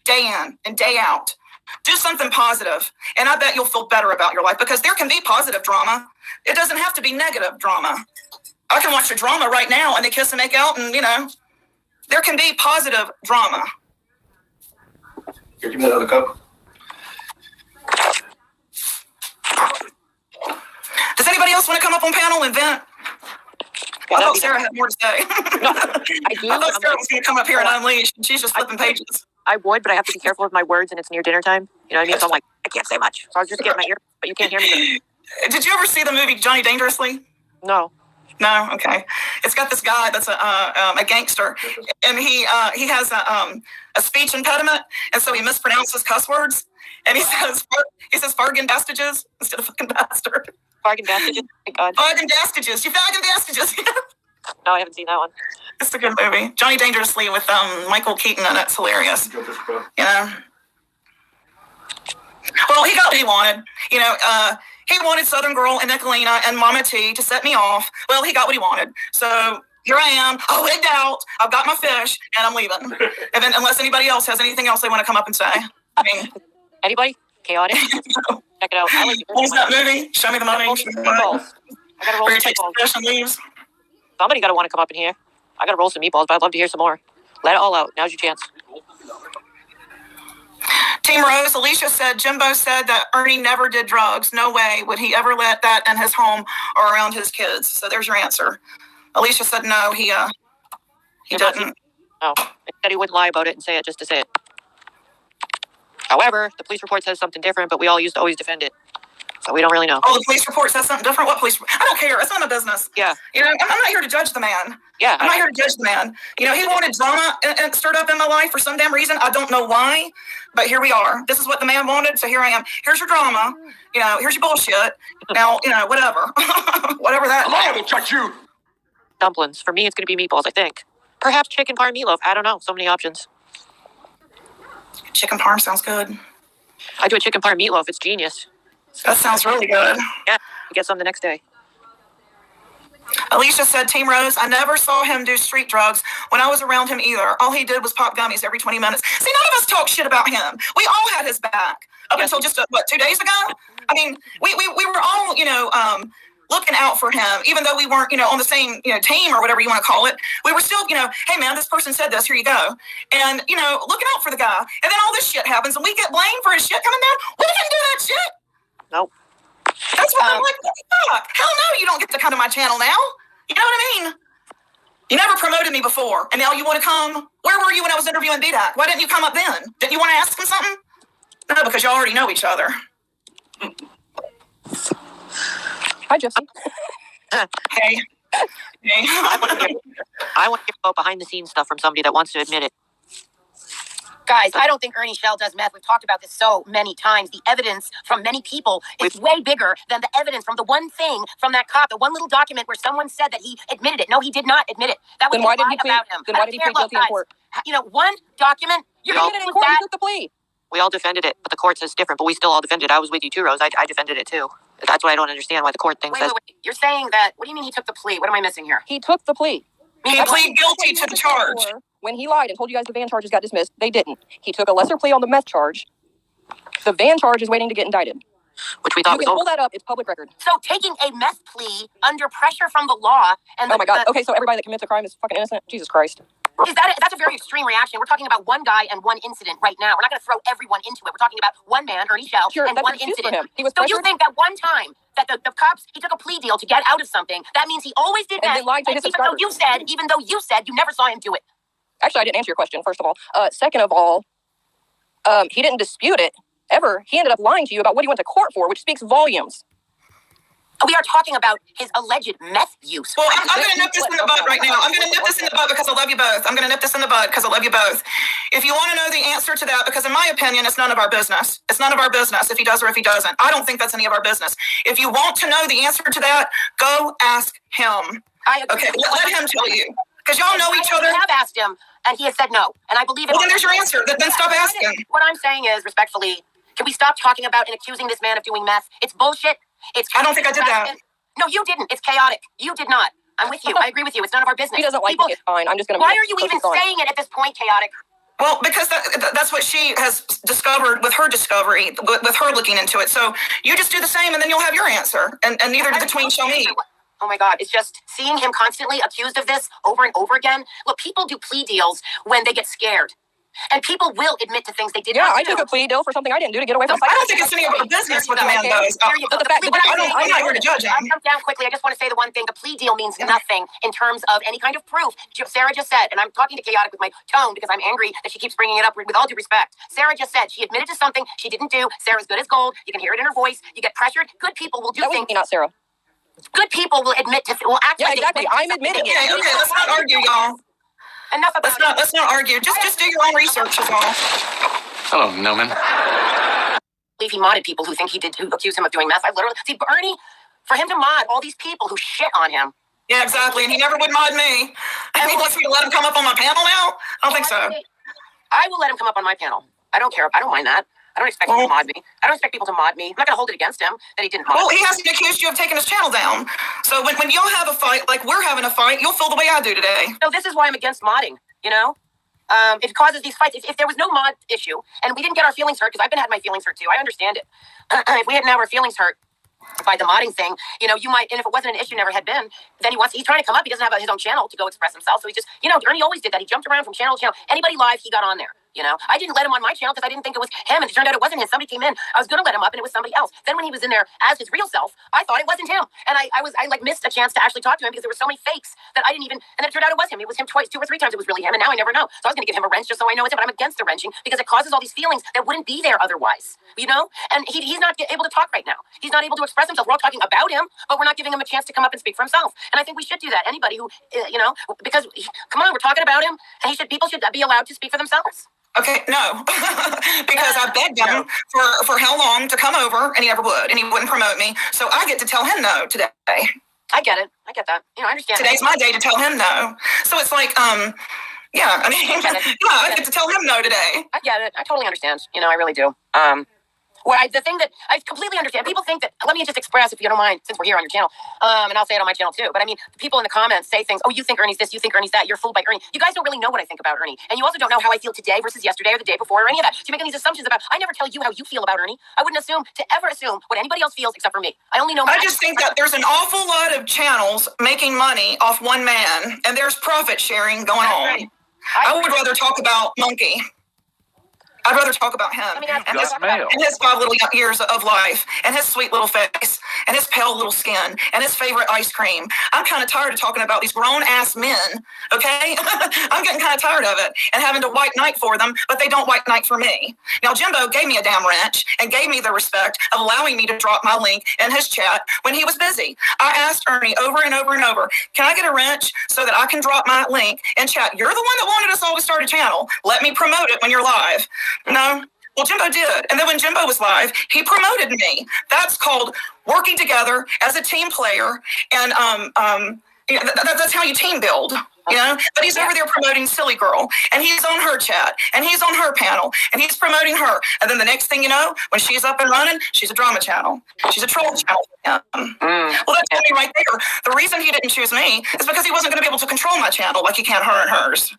Day in and day out. Do something positive, and I bet you'll feel better about your life because there can be positive drama. It doesn't have to be negative drama. I can watch a drama right now and they kiss and make out, and there can be positive drama. Here, give me another cup. Does anybody else want to come up on panel and vent? I thought Sarah had more to say. No, I do. I thought Sarah was going to come up here and unleash. She's just flipping pages. I would, but I have to be careful with my words, and it's near dinner time. You know what I mean? So I'm like, I can't say much. So I was just getting my ear, but you can't hear me. Did you ever see the movie Johnny Dangerously? No. No, okay. It's got this guy that's a gangster, and he has a speech impediment, and so he mispronounces cuss words, and he says fargan bastages instead of fucking bastard. Bargain bastages? Oh my God. Fargan bastages. You fargan bastages. No, I haven't seen that one. It's a good movie. Johnny Dangerously with Michael Keaton, and it's hilarious. Well, he got what he wanted. He wanted Southern Girl and Nicolina and Mama T to set me off. Well, he got what he wanted. So here I am. I wigged out. I've got my fish, and I'm leaving. And then, unless anybody else has anything else they want to come up and say. I mean, anybody? Chaotic? Check it out. What was that movie? Show me the money. Meatballs. I gotta roll some meatballs. Fish and leaves. Somebody gotta want to come up in here. I gotta roll some meatballs, but I'd love to hear some more. Let it all out. Now's your chance. Team Rose, Alicia said, Jimbo said that Ernie never did drugs. No way would he ever let that in his home or around his kids. So there's your answer. Alicia said no, he didn't. No, he said he wouldn't lie about it and say it just to say it. However, the police report says something different, but we all used to always defend it. So we don't really know. Oh, the police report says something different? What police? I don't care. It's not my business. Yeah. I'm not here to judge the man. Yeah. I'm not here to judge the man. He wanted drama and stirred up in my life for some damn reason. I don't know why, but here we are. This is what the man wanted, so here I am. Here's your drama. Here's your bullshit. Now, whatever. Whatever that. I will touch you. Dumplings. For me, it's going to be meatballs, I think. Perhaps chicken parm meatloaf. I don't know. So many options. Chicken parm sounds good. I do a chicken parm meatloaf. It's genius. That sounds really good. Yeah. You get some the next day. Alicia said, Team Rose, I never saw him do street drugs when I was around him either. All he did was pop gummies every 20 minutes. See, none of us talk shit about him. We all had his back up until just, 2 days ago? I mean, we were all, looking out for him, even though we weren't, on the same, team or whatever you want to call it. We were still, hey, man, this person said this, here you go. And, looking out for the guy. And then all this shit happens and we get blamed for his shit coming down. We didn't do that shit. Nope. That's what I'm like, what the fuck? Hell no, you don't get to come to my channel now. You know what I mean? You never promoted me before, and now you want to come? Where were you when I was interviewing BDAC? Why didn't you come up then? Didn't you want to ask him something? No, because y'all already know each other. Hi, Gypsy. Hey. I want to hear about behind-the-scenes stuff from somebody that wants to admit it. Guys, I don't think Ernie Shell does meth. We've talked about this so many times. The evidence from many people is way bigger than the evidence from the one thing from that cop, the one little document where someone said that he admitted it. No, he did not admit it. That was Then why did he about him. Then why did he plead guilty in court? One document. He admitted it in court. He took the plea. We all defended it, but the court says different. But we still all defended it. I was with you too, Rose. I defended it too. That's what I don't understand. Why the court thing says. Wait. You're saying that? What do you mean he took the plea? What am I missing here? He took the plea. He pleaded guilty to the charge. When he lied and told you guys the van charges got dismissed, they didn't. He took a lesser plea on the meth charge. The van charge is waiting to get indicted. Which we thought was over. You can pull that up. It's public record. So taking a meth plea under pressure from the law and oh my God. Okay, so everybody that commits a crime is fucking innocent? Jesus Christ. That's a very extreme reaction. We're talking about one guy and one incident right now. We're not going to throw everyone into it. We're talking about one man, Ernie Shell, and one incident. So you think that one time that the cops, he took a plea deal to get out of something, that means he always did that, even though you said you never saw him do it. Actually, I didn't answer your question, first of all. Second of all, he didn't dispute it, ever. He ended up lying to you about what he went to court for, which speaks volumes. We are talking about his alleged meth use. Well, I'm going to nip this in the bud right now. I'm going to nip this in the bud because I love you both. I'm going to nip this in the bud because I love you both. If you want to know the answer to that, because in my opinion, it's none of our business. It's none of our business if he does or if he doesn't. I don't think that's any of our business. If you want to know the answer to that, go ask him. Okay, let him tell you. Because y'all know each other. I have asked him, and he has said no. And I believe it. Well, then there's your answer. Then stop asking. What I'm saying is, respectfully, can we stop talking about and accusing this man of doing meth? It's bullshit. I don't think I did that. No, you didn't. It's chaotic. You did not. I'm with you. I agree with you. It's none of our business. He doesn't like it. It's fine. I'm just going to. Why are you even saying it at this point, chaotic? Well, because that's what she has discovered with her discovery, with her looking into it. So you just do the same, and then you'll have your answer. And neither did the tween show me. Oh my God. It's just seeing him constantly accused of this over and over again. Look, people do plea deals when they get scared. And people will admit to things they did not do. I took a plea deal for something I didn't do to get away from. I don't think it's any of our business what the man does. There you go. I'm not here to judge him. I'll come down quickly. I just want to say the one thing. The plea deal means nothing in terms of any kind of proof. Sarah just said, and I'm talking to Chaotic with my tone because I'm angry that she keeps bringing it up with all due respect. Sarah just said she admitted to something she didn't do. Sarah's good as gold. You can hear it in her voice. You get pressured. Good people will do things. Not Sarah. Good people will admit to, will act like exactly. I'm admitting it. Okay, let's not argue, y'all. Enough about Let's not argue. Just do your own research, is all. Hello, Newman. I believe he modded people who accuse him of doing meth. I literally see Bernie, for him to mod all these people who shit on him. Yeah, exactly. And he never would mod me. And he wants me to let him come up on my panel now? I don't think so. I will let him come up on my panel. I don't care. I don't mind that. I don't expect him to mod me. I don't expect people to mod me. I'm not going to hold it against him that he didn't mod me. Well, he hasn't accused you of taking his channel down. So when y'all have a fight, like we're having a fight, you'll feel the way I do today. So this is why I'm against modding, you know? It causes these fights. If there was no mod issue and we didn't get our feelings hurt, because I've been having my feelings hurt too, I understand it. If we hadn't had our feelings hurt by the modding thing, you know, you might, and if it wasn't an issue, never had been, then he's trying to come up. He doesn't have his own channel to go express himself. So he just, you know, Ernie always did that. He jumped around from channel to channel. Anybody live, he got on there. You know, I didn't let him on my channel because I didn't think it was him, and it turned out it wasn't him. Somebody came in. I was going to let him up, and it was somebody else. Then when he was in there as his real self, I thought it wasn't him, and I missed a chance to actually talk to him because there were so many fakes that I didn't even. And then it turned out it was him. It was him twice, 2 or 3 times. It was really him, and now I never know. So I was going to give him a wrench just so I know it's him. But I'm against the wrenching because it causes all these feelings that wouldn't be there otherwise. You know, and he's not able to talk right now. He's not able to express himself. We're all talking about him, but we're not giving him a chance to come up and speak for himself. And I think we should do that. Anybody who, you know, because come on, we're talking about him, and people should be allowed to speak for themselves. Okay, no, because I begged him for how long to come over, and he never would, and he wouldn't promote me. So I get to tell him no today. I get it. I get that. You know, I understand. Today's my day to tell him no. So it's like, yeah, I mean, I get to tell him no today. I get it. I totally understand. You know, I really do. The thing that I completely understand, people think that, let me just express, if you don't mind, since we're here on your channel, and I'll say it on my channel too, but I mean, people in the comments say things, oh, you think Ernie's this, you think Ernie's that, you're fooled by Ernie. You guys don't really know what I think about Ernie. And you also don't know how I feel today versus yesterday or the day before or any of that. So you're making these assumptions about, I never tell you how you feel about Ernie. I wouldn't ever assume what anybody else feels except for me. I only know. I just think that there's an awful lot of channels making money off one man, and there's profit sharing going on. Right. I would rather talk about Monkey. I'd rather talk about him and his 5 little years of life and his sweet little face and his pale little skin and his favorite ice cream. I'm kind of tired of talking about these grown-ass men, okay? I'm getting kind of tired of it and having to white knight for them, but they don't white knight for me. Now, Jimbo gave me a damn wrench and gave me the respect of allowing me to drop my link in his chat when he was busy. I asked Ernie over and over and over, can I get a wrench so that I can drop my link in chat? You're the one that wanted us all to start a channel. Let me promote it when you're live. No. Well, Jimbo did. And then when Jimbo was live, he promoted me. That's called working together as a team player. And you know, that's how you team build. You know, but he's over there promoting Silly Girl, and he's on her chat, and he's on her panel, and he's promoting her. And then the next thing you know, when she's up and running, she's a drama channel. She's a troll channel. Well, that's me right there. The reason he didn't choose me is because he wasn't going to be able to control my channel like he can her and hers.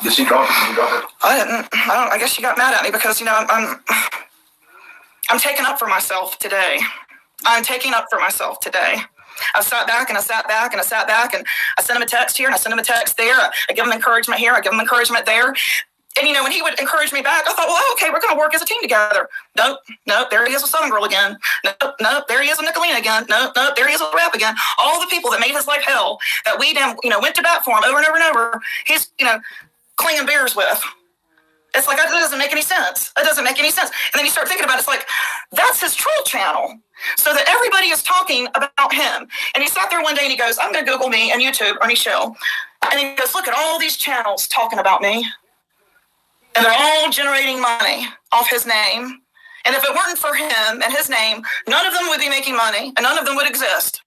Did she drop it? Did you drop it? I didn't. I guess she got mad at me because, you know, I'm taking up for myself today. I'm taking up for myself today. I sat back and I sat back and I sat back and I sent him a text here and I sent him a text there. I give him encouragement here. I give him encouragement there. And, you know, when he would encourage me back, I thought, well, okay, we're going to work as a team together. Nope, there he is with Southern Girl again. Nope, there he is with Nicolina again. Nope, there he is with Rap again. All the people that made his life hell, that we, went to bat for him over and over and over, he's, clinging beers with. It's like, that doesn't make any sense. It doesn't make any sense. And then you start thinking about it, it's like, that's his troll channel. So that everybody is talking about him. And he sat there one day and he goes, I'm going to Google me and YouTube, Ernie Shell. And he goes, look at all these channels talking about me. And they're all generating money off his name. And if it weren't for him and his name, none of them would be making money and none of them would exist.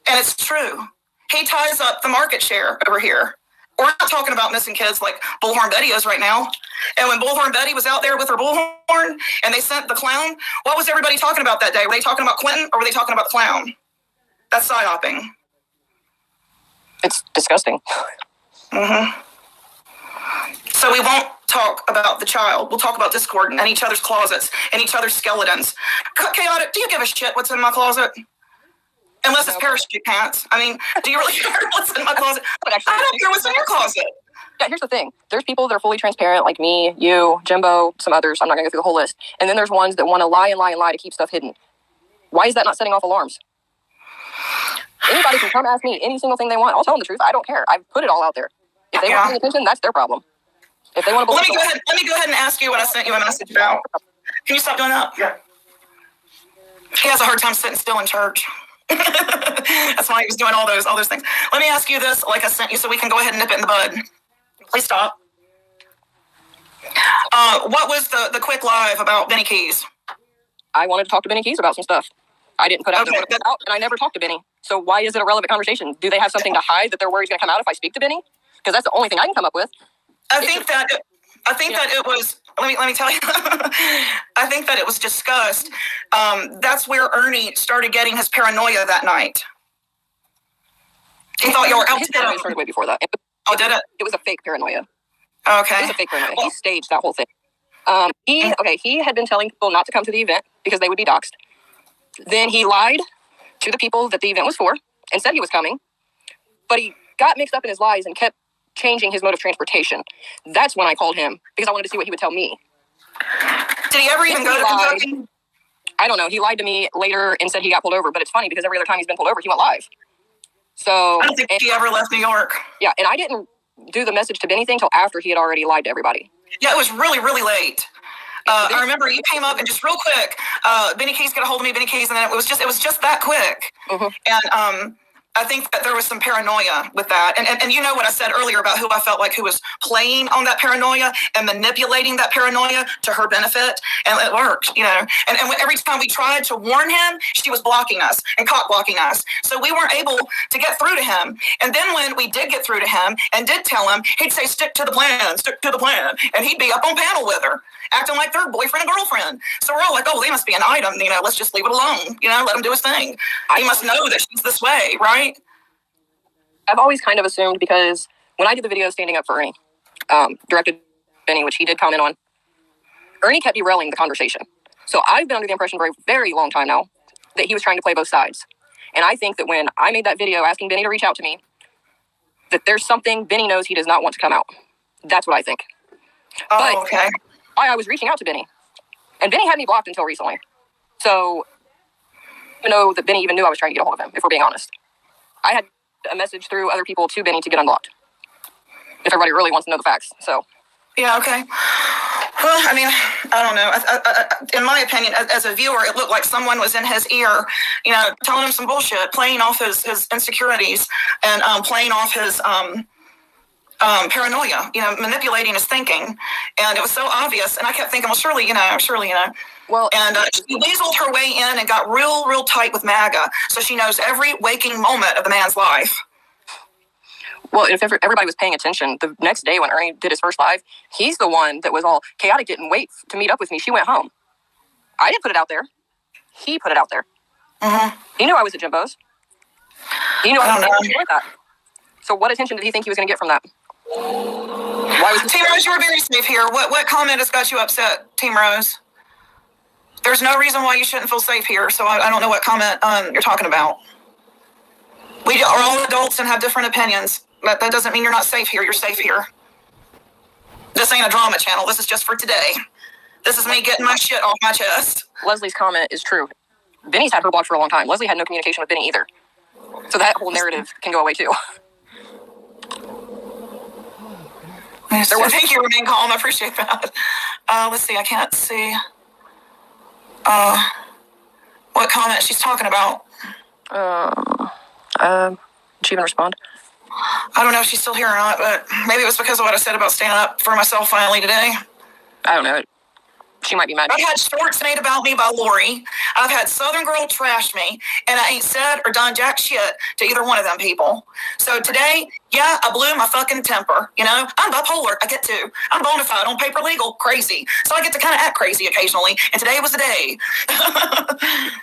And it's true. He ties up the market share over here. We're not talking about missing kids like Bullhorn Betty is right now. And when Bullhorn Betty was out there with her bullhorn and they sent the clown, what was everybody talking about that day? Were they talking about Clinton or were they talking about the clown? That's psyoping. It's disgusting. Mm-hmm. So we won't talk about the child. We'll talk about Discord and each other's closets and each other's skeletons. Chaotic, do you give a shit what's in my closet? Unless it's parachute pants. I mean, do you really care what's in my closet? I don't care what's in your closet. Yeah, here's the thing. There's people that are fully transparent, like me, you, Jimbo, some others. I'm not going to go through the whole list. And then there's ones that want to lie and lie and lie to keep stuff hidden. Why is that not setting off alarms? Anybody can come ask me any single thing they want. I'll tell them the truth. I don't care. I've put it all out there. If they want paying attention, that's their problem. If they want to, let me go ahead and ask you what I sent you a message about. Can you stop doing that? Yeah. He has a hard time sitting still in church. That's why he was doing all those things. Let me ask you this, like I sent you, so we can go ahead and nip it in the bud. Please stop. What was the quick live about Benny Keys? I wanted to talk to Benny Keys about some stuff. I didn't put out and I never talked to Benny. So why is it a relevant conversation? Do they have something to hide that they're worried is going to come out if I speak to Benny? Because that's the only thing I can come up with. I think that it was. Let me tell you. I think that it was discussed. That's where Ernie started getting his paranoia that night. He thought you were out to get him. Started way before that. Did it? It was a fake paranoia. Okay. It was a fake paranoia. He staged that whole thing. He had been telling people not to come to the event because they would be doxxed. Then he lied to the people that the event was for and said he was coming, but he got mixed up in his lies and kept changing his mode of transportation. That's when I called him because I wanted to see what he would tell me. Did he ever even go to Kentucky? I don't know. He lied to me later and said he got pulled over, but it's funny because every other time he's been pulled over, he went live. So I don't think he ever left New York. Yeah, and I didn't do the message to Benny thing until after he had already lied to everybody. Yeah, it was really, really late. I remember you came up and just real quick, Benny Keys got a hold of me, Benny Keys, and then it was just that quick. Mm-hmm. And I think that there was some paranoia with that. And you know what I said earlier about who I felt like who was playing on that paranoia and manipulating that paranoia to her benefit. And it worked, you know. And every time we tried to warn him, she was blocking us and cock blocking us. So we weren't able to get through to him. And then when we did get through to him and did tell him, he'd say, stick to the plan, stick to the plan. And he'd be up on panel with her, acting like they're boyfriend and girlfriend. So we're all like, oh, they must be an item, you know, let's just leave it alone. You know, let him do his thing. He must know that she's this way, right? I've always kind of assumed because when I did the video standing up for Ernie, directed Benny, which he did comment on, Ernie kept derailing the conversation. So I've been under the impression for a very long time now that he was trying to play both sides. And I think that when I made that video asking Benny to reach out to me, that there's something Benny knows he does not want to come out. That's what I think. Oh, okay. Why I was reaching out to Benny. And Benny had me blocked until recently. So I don't know that Benny even knew I was trying to get a hold of him, if we're being honest. I had a message through other people to Benny to get unblocked. If everybody really wants to know the facts, so. Yeah, okay. Well, I mean, I don't know. In my opinion, as a viewer, it looked like someone was in his ear, you know, telling him some bullshit, playing off his insecurities and playing off his paranoia, you know, manipulating his thinking. And it was so obvious. And I kept thinking, well, surely, you know. Well, and she weaseled her way in and got real tight with MAGA. So she knows every waking moment of the man's life. Well, if everybody was paying attention, the next day when Ernie did his first live, he's the one that was all chaotic, didn't wait to meet up with me. She went home. I didn't put it out there. He put it out there. Mm-hmm. He knew I was at Jimbo's. He knew I was with that. So what attention did he think he was going to get from that? Why was Team Rose, you were very safe here. What comment has got you upset, Team Rose? There's no reason why you shouldn't feel safe here, so I don't know what comment you're talking about. We are all adults and have different opinions. But that doesn't mean you're not safe here. You're safe here. This ain't a drama channel. This is just for today. This is me getting my shit off my chest. Leslie's comment is true. Benny's had her blocked for a long time. Leslie had no communication with Benny either. So that whole narrative can go away too. Thank you for being calm. I appreciate that. Let's see. I can't see what comment she's talking about. Did she even respond? I don't know if she's still here or not, but maybe it was because of what I said about standing up for myself finally today. I don't know. She might be mad. I've had shorts made about me by Lori. I've had Southern Girl trash me, and I ain't said or done jack shit to either one of them people. So today, yeah, I blew my fucking temper. You know, I'm bipolar. I get to. I'm bona fide on paper legal, crazy. So I get to kind of act crazy occasionally, and today was the day.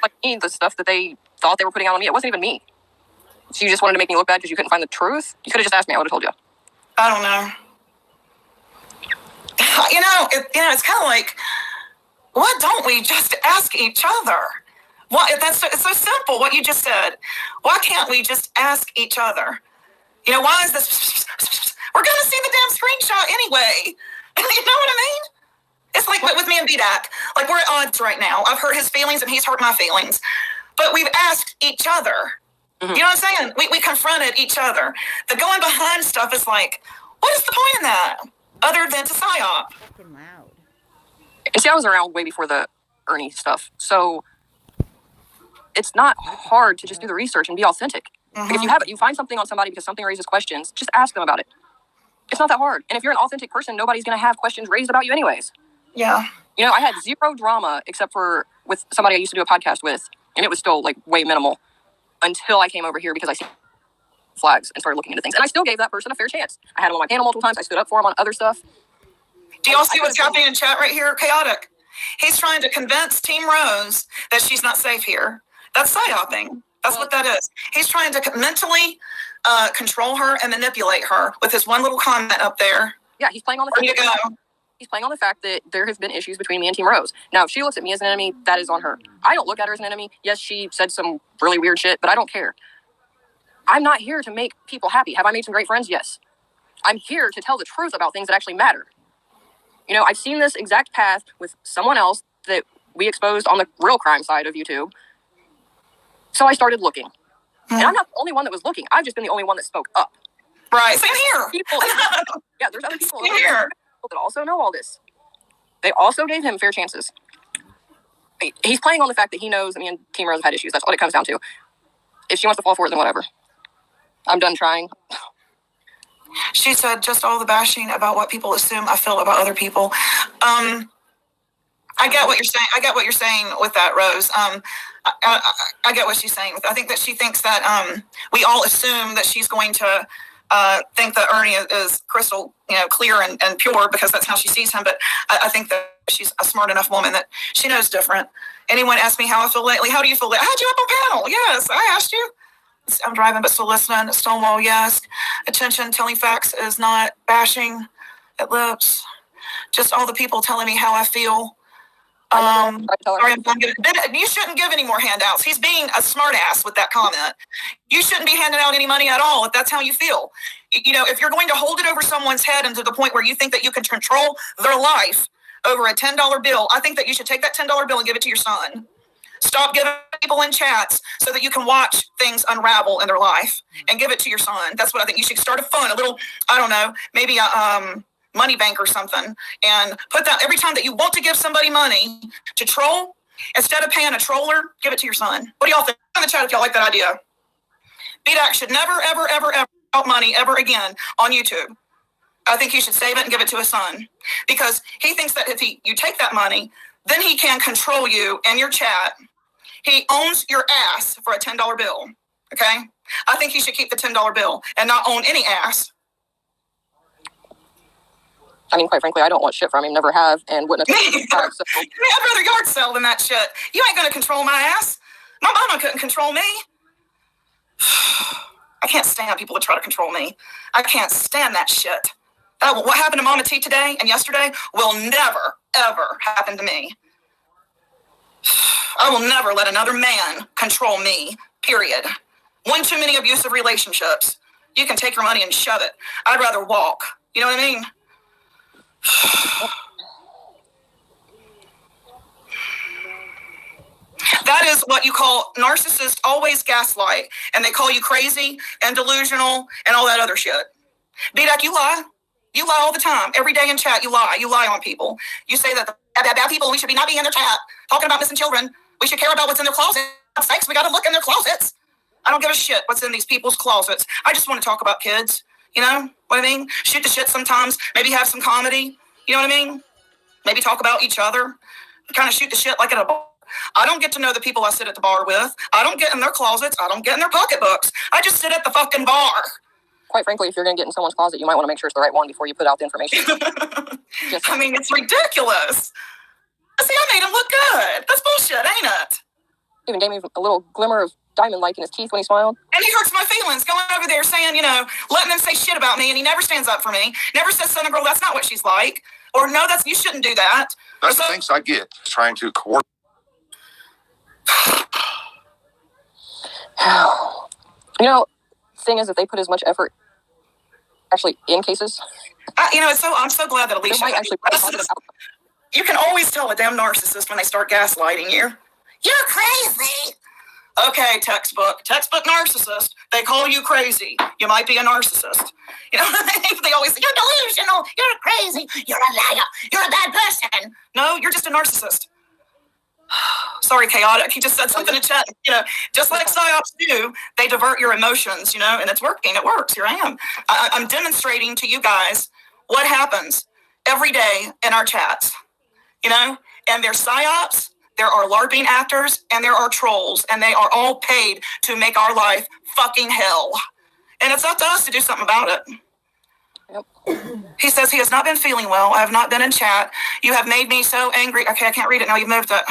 Like the stuff that they thought they were putting out on me, it wasn't even me. So you just wanted to make me look bad because you couldn't find the truth? You could have just asked me. I would have told you. I don't know. It's kind of like, why don't we just ask each other? It's so simple, what you just said. Why can't we just ask each other? Why is this? We're going to see the damn screenshot anyway. You know what I mean? It's like with me and BDAC. Like, we're at odds right now. I've hurt his feelings and he's hurt my feelings. But we've asked each other. Mm-hmm. You know what I'm saying? We confronted each other. The going behind stuff is like, what is the point in that? Other than to psyop. Fucking loud. And see, I was around way before the Ernie stuff. So it's not hard to just do the research and be authentic. Mm-hmm. Like if you find something on somebody because something raises questions, just ask them about it. It's not that hard. And if you're an authentic person, nobody's going to have questions raised about you anyways. Yeah. I had zero drama except for with somebody I used to do a podcast with. And it was still like way minimal until I came over here because I see flags and started looking into things. And I still gave that person a fair chance. I had him on my panel multiple times. I stood up for him on other stuff. Do y'all see what's happening in chat right here? Chaotic. He's trying to convince Team Rose that she's not safe here. That's psyoping. That's what that is. He's trying to mentally control her and manipulate her with his one little comment up there. Yeah, he's playing on the fact that there has been issues between me and Team Rose. Now, if she looks at me as an enemy, that is on her. I don't look at her as an enemy. Yes, she said some really weird shit, but I don't care. I'm not here to make people happy. Have I made some great friends? Yes. I'm here to tell the truth about things that actually matter. I've seen this exact path with someone else that we exposed on the real crime side of YouTube. So I started looking. And I'm not the only one that was looking. I've just been the only one that spoke up. Right. Same here. There's other people here that also know all this. They also gave him fair chances. He's playing on the fact that he knows me and Team Rose have had issues. That's what it comes down to. If she wants to fall for it, then whatever. I'm done trying. She said just all the bashing about what people assume I feel about other people. I get what you're saying. I get what you're saying with that, Rose. I get what she's saying. I think that she thinks that we all assume that she's going to think that Ernie is crystal, clear and pure because that's how she sees him. But I think that she's a smart enough woman that she knows different. Anyone asked me how I feel lately? How do you feel lately? I had you up on panel. Yes, I asked you. I'm driving but still listening. Stonewall, yes. Attention, telling facts is not bashing at lips. Just all the people telling me how I feel. You shouldn't give any more handouts. He's being a smartass with that comment. You shouldn't be handing out any money at all if that's how you feel. If you're going to hold it over someone's head and to the point where you think that you can control their life over a $10 bill, I think that you should take that $10 bill and give it to your son. Stop giving people in chats so that you can watch things unravel in their life and give it to your son. That's what I think. You should start a fund, a little, I don't know, maybe a money bank or something, and put that every time that you want to give somebody money to troll, instead of paying a troller, give it to your son. What do y'all think? In the chat if y'all like that idea. BDAC should never, ever, ever, ever out money ever again on YouTube. I think he should save it and give it to his son because he thinks that if you take that money, then he can control you and your chat. He owns your ass for a $10 bill. Okay? I think he should keep the $10 bill and not own any ass. I mean, quite frankly, I don't want shit from him, never have, and wouldn't have. So. I'd rather yard sell than that shit. You ain't going to control my ass. My mama couldn't control me. I can't stand people that try to control me. I can't stand that shit. What happened to Mama T today and yesterday will never, ever happen to me. I will never let another man control me, period. One too many abusive relationships. You can take your money and shove it. I'd rather walk. You know what I mean? That is what you call narcissists always gaslight, and they call you crazy and delusional and all that other shit. BDAC, you lie. You lie all the time. Every day in chat, you lie. You lie on people. You say that the bad people, we should not be in their chat talking about missing children. We should care about what's in their closets. Sakes, we got to look in their closets. I don't give a shit what's in these people's closets. I just want to talk about kids. You know what I mean? Shoot the shit sometimes. Maybe have some comedy. You know what I mean? Maybe talk about each other. Kind of shoot the shit like at a bar. I don't get to know the people I sit at the bar with. I don't get in their closets. I don't get in their pocketbooks. I just sit at the fucking bar. Quite frankly, if you're going to get in someone's closet, you might want to make sure it's the right one before you put out the information. I mean, it's ridiculous. See, I made him look good. That's bullshit, ain't it? Even gave me a little glimmer of diamond like in his teeth when he smiled. And he hurts my feelings going over there saying, letting them say shit about me, and he never stands up for me. Never says, Southern girl, that's not what she's like. Or, no, you shouldn't do that. That's the things I get trying to coordinate. Thing is, if they put as much effort actually in cases, I'm so glad that Alicia. You can always tell a damn narcissist when they start gaslighting you. You're crazy. Okay, textbook narcissist. They call you crazy. You might be a narcissist. They always say, you're delusional. You're crazy. You're a liar. You're a bad person. No, you're just a narcissist. Sorry, chaotic. He just said something in chat. Just like Psyops do, they divert your emotions, and it's working. It works. Here I am. I'm demonstrating to you guys what happens every day in our chats, and there's Psyops, there are LARPing actors, and there are trolls, and they are all paid to make our life fucking hell. And it's up to us to do something about it. Yep. He says he has not been feeling well. I have not been in chat. You have made me so angry. Okay, I can't read it now. You've moved it.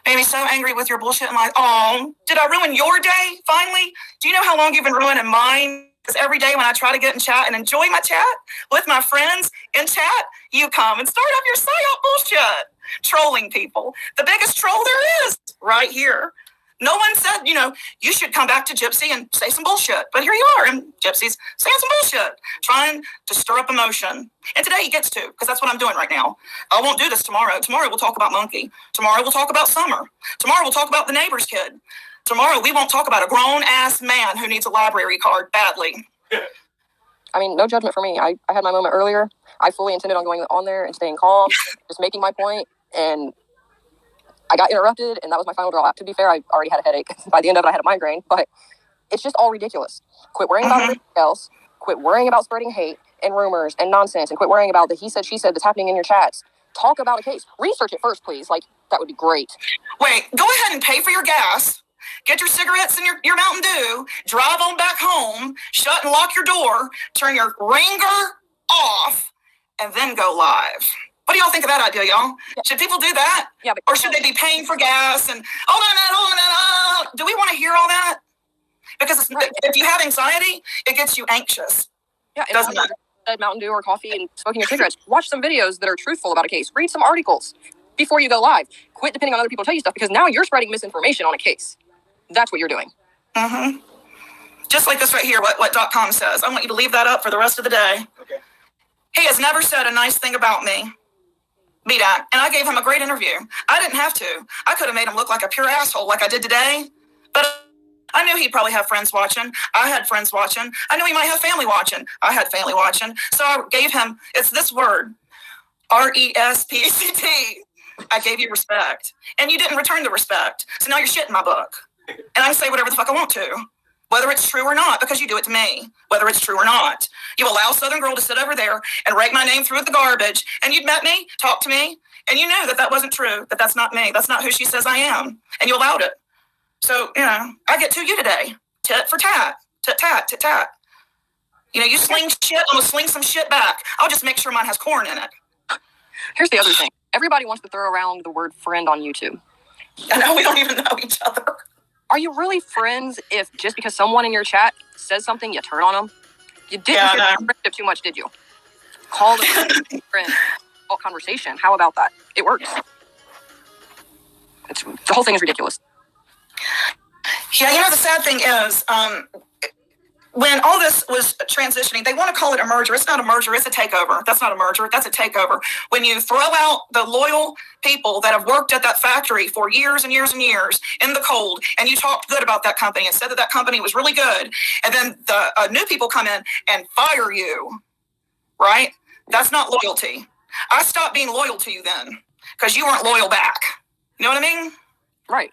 Made me so angry with your bullshit and lies. Oh, did I ruin your day, finally? Do you know how long you've been ruining mine? Because every day when I try to get in chat and enjoy my chat with my friends in chat, you come and start up your psyop bullshit. Trolling people. The biggest troll there is right here. No one said, you should come back to Gypsy and say some bullshit. But here you are, and Gypsy's saying some bullshit, trying to stir up emotion. And today he gets to, because that's what I'm doing right now. I won't do this tomorrow. Tomorrow we'll talk about Monkey. Tomorrow we'll talk about Summer. Tomorrow we'll talk about the neighbor's kid. Tomorrow we won't talk about a grown-ass man who needs a library card badly. I mean, no judgment for me. I had my moment earlier. I fully intended on going on there and staying calm, just making my point, and I got interrupted, and that was my final draw. To be fair, I already had a headache. By the end of it, I had a migraine, but it's just all ridiculous. Quit worrying about everything else. Quit worrying about spreading hate and rumors and nonsense, and quit worrying about the he said, she said that's happening in your chats. Talk about a case. Research it first, please. That would be great. Wait, go ahead and pay for your gas. Get your cigarettes and your Mountain Dew. Drive on back home. Shut and lock your door. Turn your ringer off, and then go live. What do y'all think of that idea, y'all? Yeah. Should people do that? Yeah, or should they be paying for gas and do we want to hear all that? Because if you have anxiety, it gets you anxious. Yeah, doesn't it? Mountain Dew or coffee and smoking your cigarettes. Watch some videos that are truthful about a case. Read some articles before you go live. Quit depending on other people tell you stuff, because now you're spreading misinformation on a case. That's what you're doing. Mm-hmm. Just like this right here, what .com says. I want you to leave that up for the rest of the day. Okay. He has never said a nice thing about me. BDAC, and I gave him a great interview. I didn't have to. I could have made him look like a pure asshole like I did today, but I knew he'd probably have friends watching. I had friends watching. I knew he might have family watching. I had family watching. So I gave him, it's this word, RESPECT. I gave you respect, and you didn't return the respect. So now you're shitting my book, and I say whatever the fuck I want to. Whether it's true or not, because you do it to me, whether it's true or not. You allow Southern Girl to sit over there and rake my name through the garbage, and you'd met me, talked to me, and you knew that wasn't true, that's not me, that's not who she says I am, and you allowed it. So, I get to you today, tit for tat, tit tat, tit tat. You sling shit, I'm gonna sling some shit back. I'll just make sure mine has corn in it. Here's the other thing. Everybody wants to throw around the word friend on YouTube. I know, we don't even know each other. Are you really friends if just because someone in your chat says something, you turn on them? You didn't hear the friendship too much, did you? Call the friend. Call conversation. How about that? It works. The whole thing is ridiculous. Yeah, the sad thing is, when all this was transitioning, they want to call it a merger. It's not a merger. It's a takeover. That's not a merger. That's a takeover. When you throw out the loyal people that have worked at that factory for years and years and years in the cold, and you talked good about that company and said that company was really good, and then the new people come in and fire you, right? That's not loyalty. I stopped being loyal to you then because you weren't loyal back. You know what I mean? Right.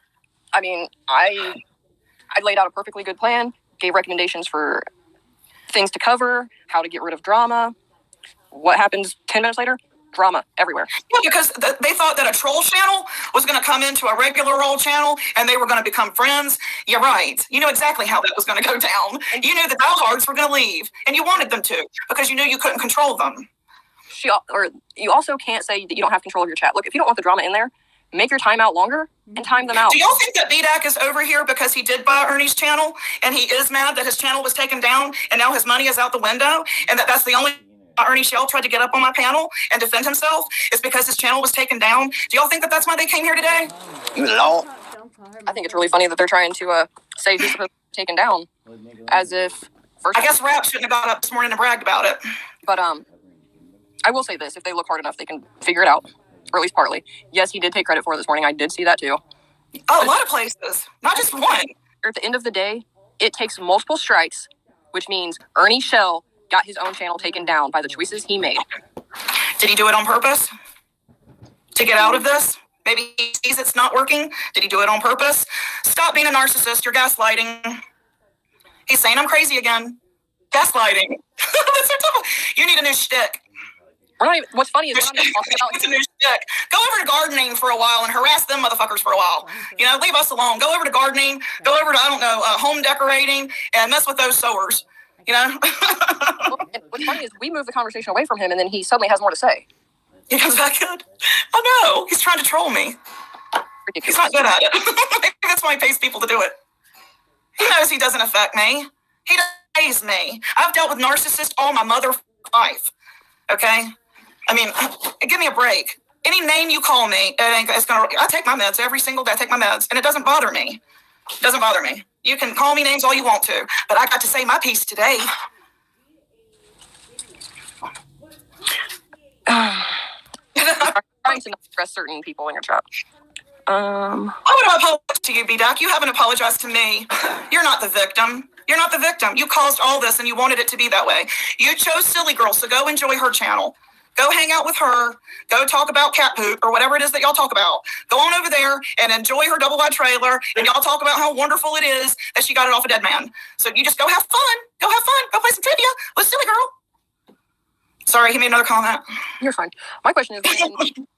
I mean, I laid out a perfectly good plan. Gave recommendations for things to cover, how to get rid of drama. What happens 10 minutes later? Drama everywhere. Yeah, because they thought that a troll channel was going to come into a regular old channel and they were going to become friends. You're right. You know exactly how that was going to go down. You knew the diehards were going to leave, and you wanted them to because you knew you couldn't control them. You also can't say that you don't have control of your chat. Look, if you don't want the drama in there, make your time out longer and time them out. Do y'all think that BDAC is over here because he did buy Ernie's channel and he is mad that his channel was taken down and now his money is out the window and that's the only Ernie Shell tried to get up on my panel and defend himself is because his channel was taken down? Do y'all think that that's why they came here today? No. I think it's really funny that they're trying to say who's supposed to be taken down as if... I guess Rap shouldn't have got up this morning and bragged about it. But I will say this, if they look hard enough, they can figure it out, or at least partly. Yes, he did take credit for it this morning. I did see that too. Oh, a lot of places, not just one. At the end of the day, it takes multiple strikes, which means Ernie Shell got his own channel taken down by the choices he made. Did he do it on purpose? To get out of this? Maybe he sees it's not working. Did he do it on purpose? Stop being a narcissist. You're gaslighting. He's saying I'm crazy again. Gaslighting. That's so tough. You need a new shtick. We're not even, what's funny is we're not even talking about... It's a new shtick. Go over to gardening for a while and harass them motherfuckers for a while. You know, leave us alone. Go over to gardening. Go over to, I don't know, home decorating and mess with those sewers. You know? What's funny is we move the conversation away from him and then he suddenly has more to say. He comes back good. I know. He's trying to troll me. Ridiculous. He's not good at it. That's why he pays people to do it. He knows he doesn't affect me. He pays me. I've dealt with narcissists all my mother life. Okay? I mean, give me a break. Any name you call me, I take my meds every single day. I take my meds, and it doesn't bother me. It doesn't bother me. You can call me names all you want to, but I got to say my piece today. Trying to not stress certain people in your chat. I would apologize to you, B-Doc. You haven't apologized to me. You're not the victim. You're not the victim. You caused all this, and you wanted it to be that way. You chose Silly Girl, so go enjoy her channel. Go hang out with her. Go talk about cat poop or whatever it is that y'all talk about. Go on over there and enjoy her double-wide trailer, and y'all talk about how wonderful it is that she got it off a dead man. So you just go have fun. Go have fun. Go play some trivia with Silly Girl. Sorry, he made another comment. You're fine. My question is,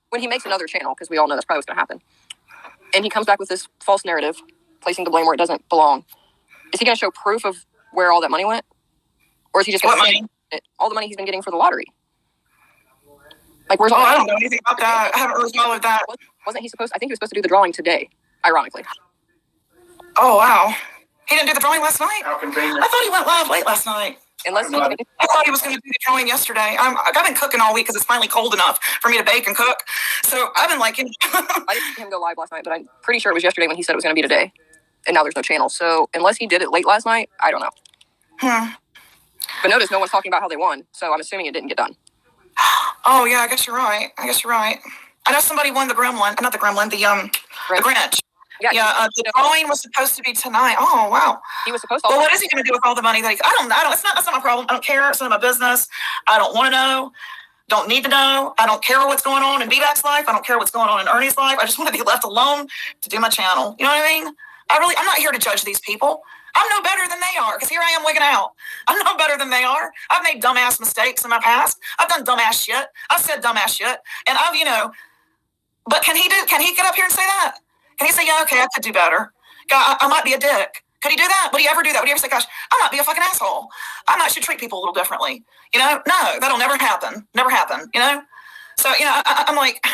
when he makes another channel, because we all know that's probably what's going to happen, and he comes back with this false narrative, placing the blame where it doesn't belong, is he going to show proof of where all that money went? Or is he just going to say all the money he's been getting for the lottery? Like, where's all I don't know anything about that. I haven't really followed that. Wasn't he supposed? I think he was supposed to do the drawing today, ironically. Oh, wow. He didn't do the drawing last night? How convenient. I thought he went live late last night. Unless I thought he was going to do the drawing yesterday. I've been cooking all week because it's finally cold enough for me to bake and cook. So I've been like... I didn't see him go live last night, but I'm pretty sure it was yesterday when he said it was going to be today. And now there's no channel. So unless he did it late last night, I don't know. But notice no one's talking about how they won. So I'm assuming it didn't get done. Oh, yeah, I guess you're right. I know somebody won the Gremlin. Not the Gremlin, the Grinch. Yeah, the drawing was supposed to be tonight. Oh, wow. He was supposed to. Well, what is he going to do with all the money that I don't know. That's not my problem. I don't care. It's none of my business. I don't want to know. Don't need to know. I don't care what's going on in BDAC's life. I don't care what's going on in Ernie's life. I just want to be left alone to do my channel. You know what I mean? I'm not here to judge these people. I'm no better than they are because here I am wigging out. I'm no better than they are. I've made dumbass mistakes in my past. I've done dumbass shit. I've said dumbass shit. And but can he get up here and say that? Can he say, yeah, okay, I could do better? God, I might be a dick. Could he do that? Would he ever do that? Would he ever say, gosh, I might be a fucking asshole. I should treat people a little differently. You know? No, that'll never happen. Never happen, you know? So, I'm like...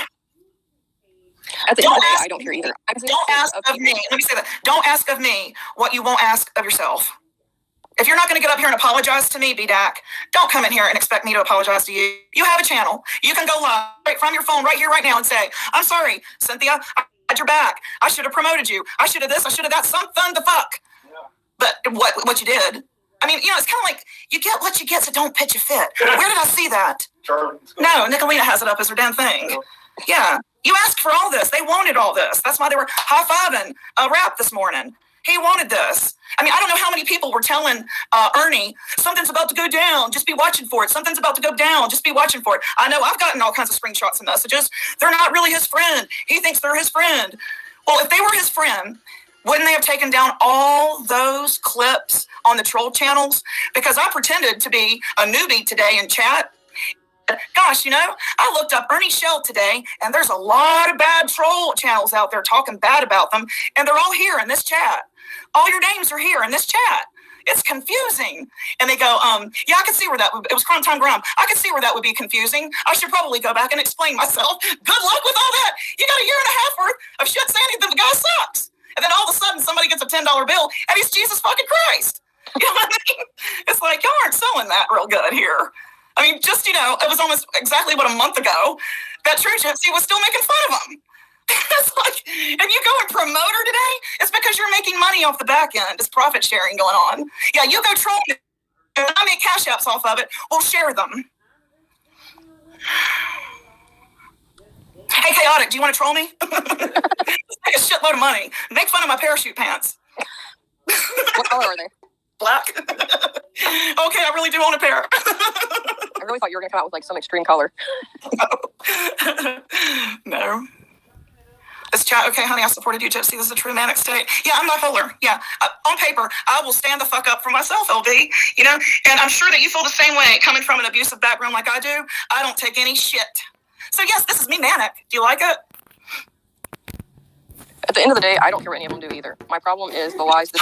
At the end of the day, I don't care either. Don't ask of me. Let me say that. Don't ask of me what you won't ask of yourself. If you're not going to get up here and apologize to me, BDAC, don't come in here and expect me to apologize to you. You have a channel. You can go live right from your phone right here, right now and say, I'm sorry, Cynthia, I had your back. I should have promoted you. I should have this. I should have that. Something the fuck. Yeah. But what you did, I mean, it's kind of like you get what you get, so don't pitch a fit. Where did I see that? Sure. No, Nicolina has it up as her damn thing. Yeah. You asked for all this. They wanted all this. That's why they were high-fiving Rap this morning. He wanted this. I mean, I don't know how many people were telling Ernie, something's about to go down. Just be watching for it. Something's about to go down. Just be watching for it. I know I've gotten all kinds of screenshots and messages. They're not really his friend. He thinks they're his friend. Well, if they were his friend, wouldn't they have taken down all those clips on the troll channels? Because I pretended to be a newbie today in chat. Gosh, I looked up Ernie Shell today, and there's a lot of bad troll channels out there talking bad about them, and they're all here in this chat. All your names are here in this chat. It's confusing. And they go, yeah, I could see where it was Crime Time Graham. I could see where that would be confusing. I should probably go back and explain myself. Good luck with all that. You got a year and a half worth of shit saying that the guy sucks. And then all of a sudden somebody gets a $10 bill and he's Jesus fucking Christ. You know what I mean? It's like, y'all aren't selling that real good here. I mean, just, it was almost exactly a month ago that True Gypsy was still making fun of him. It's like, and you go and promote her today, it's because you're making money off the back end. It's profit sharing going on. Yeah, you go troll me. And I make cash apps off of it. We'll share them. Hey, Chaotic, do you want to troll me? Make a shitload of money. Make fun of my parachute pants. What color are they? Black. Okay, I really do own a pair. I really thought you were going to come out with like some extreme color. No. This chat, okay, honey, I supported you, Gypsy. This is a true manic state. Yeah, I'm bipolar. Yeah, on paper, I will stand the fuck up for myself, LB. And I'm sure that you feel the same way coming from an abusive background like I do. I don't take any shit. So yes, this is me manic. Do you like it? At the end of the day, I don't care what any of them do either. My problem is the lies, the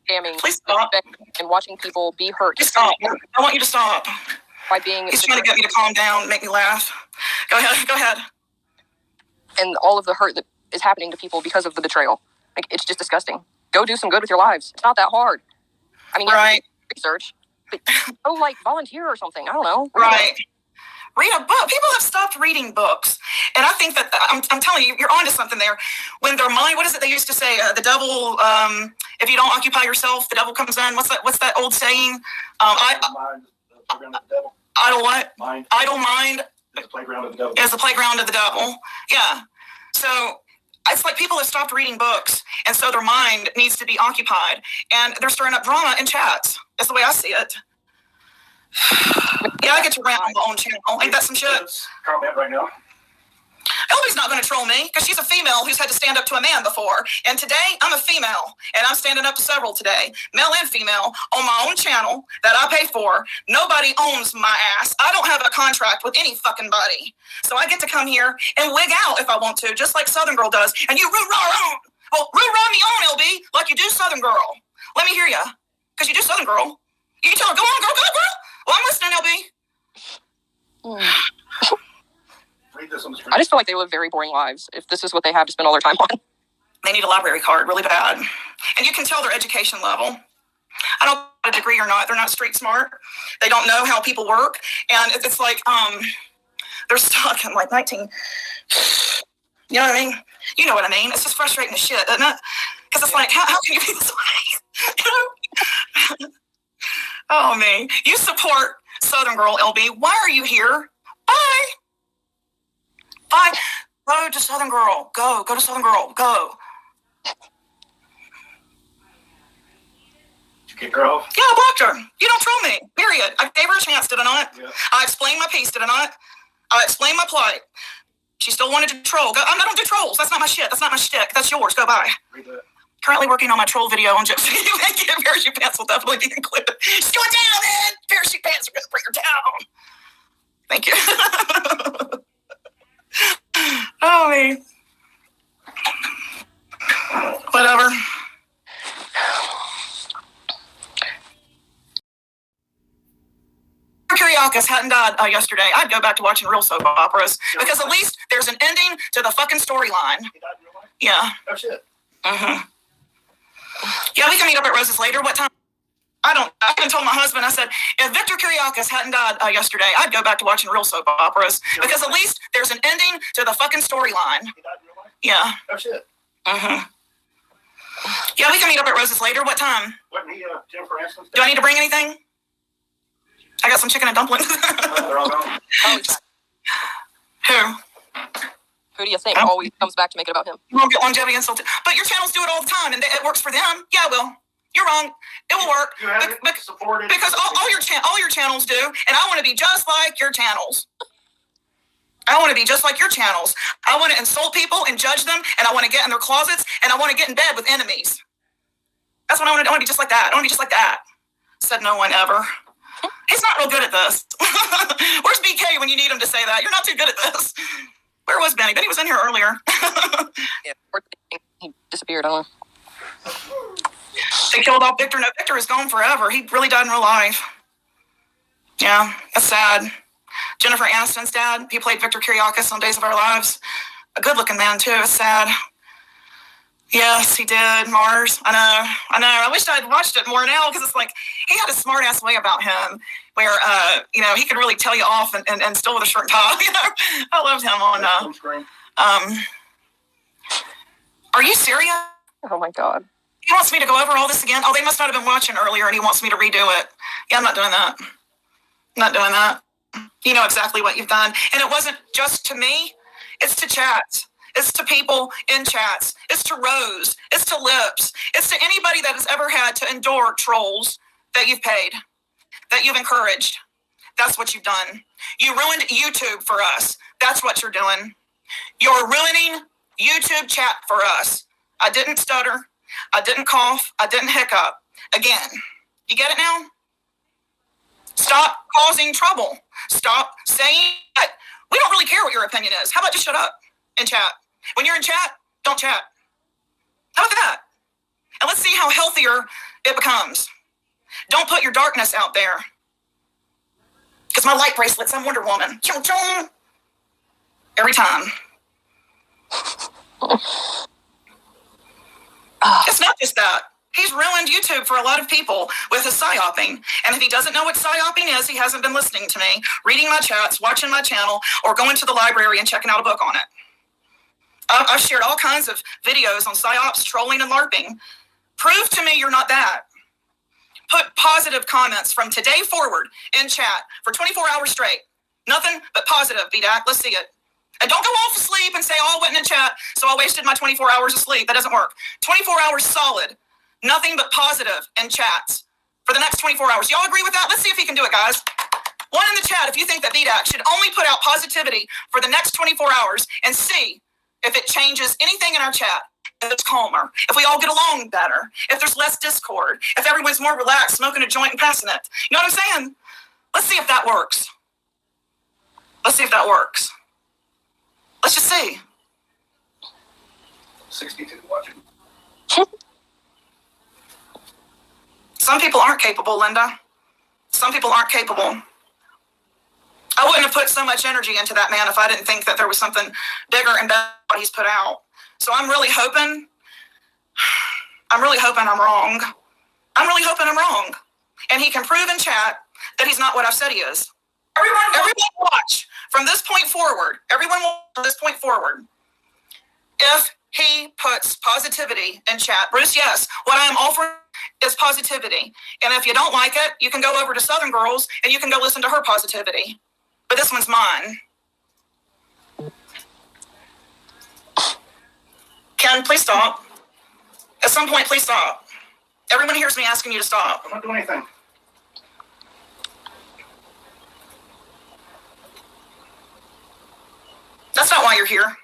scamming, Please stop. And watching people be hurt. Just stop. I want you to stop. By being. He's trying to get me to calm down, make me laugh. Go ahead. And all of the hurt that is happening to people because of the betrayal. Like, it's just disgusting. Go do some good with your lives. It's not that hard. I mean, you have to do research, but go volunteer or something. I don't know. Right. Read a book. People have stopped reading books. And I think that, I'm telling you, you're onto something there. When their mind, what is it they used to say? The devil, if you don't occupy yourself, the devil comes in. What's that old saying? Idle what? Mind. Idle mind. It's the playground of the devil. It's the playground of the devil. Yeah. So it's like people have stopped reading books, and so their mind needs to be occupied, and they're stirring up drama in chats. That's the way I see it. Yeah, I get to rant on my own channel. Ain't that some shit? Comment right now. Elby's not going to troll me because she's a female who's had to stand up to a man before. And today, I'm a female, and I'm standing up to several today, male and female, on my own channel that I pay for. Nobody owns my ass. I don't have a contract with any fucking body. So I get to come here and wig out if I want to, just like Southern Girl does. And you roo-rah on. Well, roo-rah me on, LB, like you do Southern Girl. Let me hear ya, because you do Southern Girl. You can tell her, go on, girl, go, girl. Well, I'm listening, LB. I just feel like they live very boring lives if this is what they have to spend all their time on. They need a library card really bad. And you can tell their education level. I don't know a degree or not. They're not street smart. They don't know how people work. And it's like they're stuck in like 19... You know what I mean? You know what I mean. It's just frustrating as shit, isn't it? Because it's like, how can you be this way? You know? Oh, man. You support Southern Girl, LB. Why are you here? Bye. Bye. Go to Southern Girl. Go to Southern Girl. Go. Did you kick her off? Yeah, I blocked her. You don't troll me. Period. I gave her a chance, did I not? Yeah. I explained my piece, did I not? I explained my plight. She still wanted to troll. I don't do trolls. That's not my shit. That's not my shtick. That's yours. Go bye. Read that. Currently working on my troll video on Gypsy. Parachute pants will definitely be included. She's going down, man. Parachute pants are going to bring her down. Thank you. Oh, man. Whatever. Kyriakis hadn't died yesterday, I'd go back to watching real soap operas because at least there's an ending to the fucking storyline. Yeah. Oh, shit. Mm-hmm. Yeah, we can meet up at Rose's later. What time? I even told my husband, I said, if Victor Kyriakis hadn't died yesterday, I'd go back to watching real soap operas because at least there's an ending to the fucking storyline. Yeah. Oh, shit. Mm-hmm. Yeah, we can meet up at Rose's later. What time? Wasn't he Jennifer Aniston's? Do I need to bring anything? I got some chicken and dumplings. They're all gone. Who? Who do you think always comes back to make it about him? You won't get longevity insulted. But your channels do it all the time, and it works for them. Yeah, it will. You're wrong. It will work. You haven't supported because all your channels do, and I want to be just like your channels. I want to be just like your channels. I want to insult people and judge them, and I want to get in their closets, and I want to get in bed with enemies. That's what I want to do. I want to be just like that. I want to be just like that. Said no one ever. He's not real good at this. Where's BK when you need him to say that? You're not too good at this. Where was Benny? Benny was in here earlier. Yeah, he disappeared. I don't know. They killed off Victor. No, Victor is gone forever. He really died in real life. Yeah, that's sad. Jennifer Aniston's dad, he played Victor Kiriakis on Days of Our Lives. A good-looking man, too. It's sad. Yes, he did. Mars. I know. I wish I'd watched it more now because it's like he had a smart-ass way about him where, he could really tell you off and still with a shirt and tie. I loved him on screen. Are you serious? Oh, my God. He wants me to go over all this again? Oh, they must not have been watching earlier and he wants me to redo it. Yeah, I'm not doing that. Not doing that. You know exactly what you've done. And it wasn't just to me. It's to chats. It's to people in chats. It's to Rose. It's to Lips. It's to anybody that has ever had to endure trolls that you've paid, that you've encouraged. That's what you've done. You ruined YouTube for us. That's what you're doing. You're ruining YouTube chat for us. I didn't stutter. I didn't cough. I didn't hiccup. Again. You get it now? Stop causing trouble. Stop saying that. We don't really care what your opinion is. How about just shut up and chat? When you're in chat, don't chat. How about that? And let's see how healthier it becomes. Don't put your darkness out there. Because my light bracelets, I'm Wonder Woman. Every time. It's not just that. He's ruined YouTube for a lot of people with his psyoping. And if he doesn't know what psyoping is, he hasn't been listening to me, reading my chats, watching my channel, or going to the library and checking out a book on it. I've shared all kinds of videos on Psyops, trolling, and LARPing. Prove to me you're not that. Put positive comments from today forward in chat for 24 hours straight. Nothing but positive, BDAC. Let's see it. And don't go off to sleep and say, oh, I went in chat, so I wasted my 24 hours of sleep. That doesn't work. 24 hours solid. Nothing but positive in chats for the next 24 hours. Y'all agree with that? Let's see if he can do it, guys. One in the chat if you think that BDAC should only put out positivity for the next 24 hours and see if it changes anything in our chat. If it's calmer, if we all get along better, if there's less discord, if everyone's more relaxed, smoking a joint and passing it. You know what I'm saying? Let's see if that works. Let's see if that works. Let's just see. 62 watching. Some people aren't capable, Linda. Some people aren't capable. I wouldn't have put so much energy into that man if I didn't think that there was something bigger and better what he's put out. So I'm really hoping I'm wrong. I'm really hoping I'm wrong. And he can prove in chat that he's not what I've said he is. Everyone watch from this point forward. Everyone watch from this point forward. If he puts positivity in chat, Bruce, yes, what I am offering is positivity. And if you don't like it, you can go over to Southern Girls and you can go listen to her positivity. But this one's mine. Ken, please stop. At some point, please stop. Everyone hears me asking you to stop. I'm not doing anything. That's not why you're here.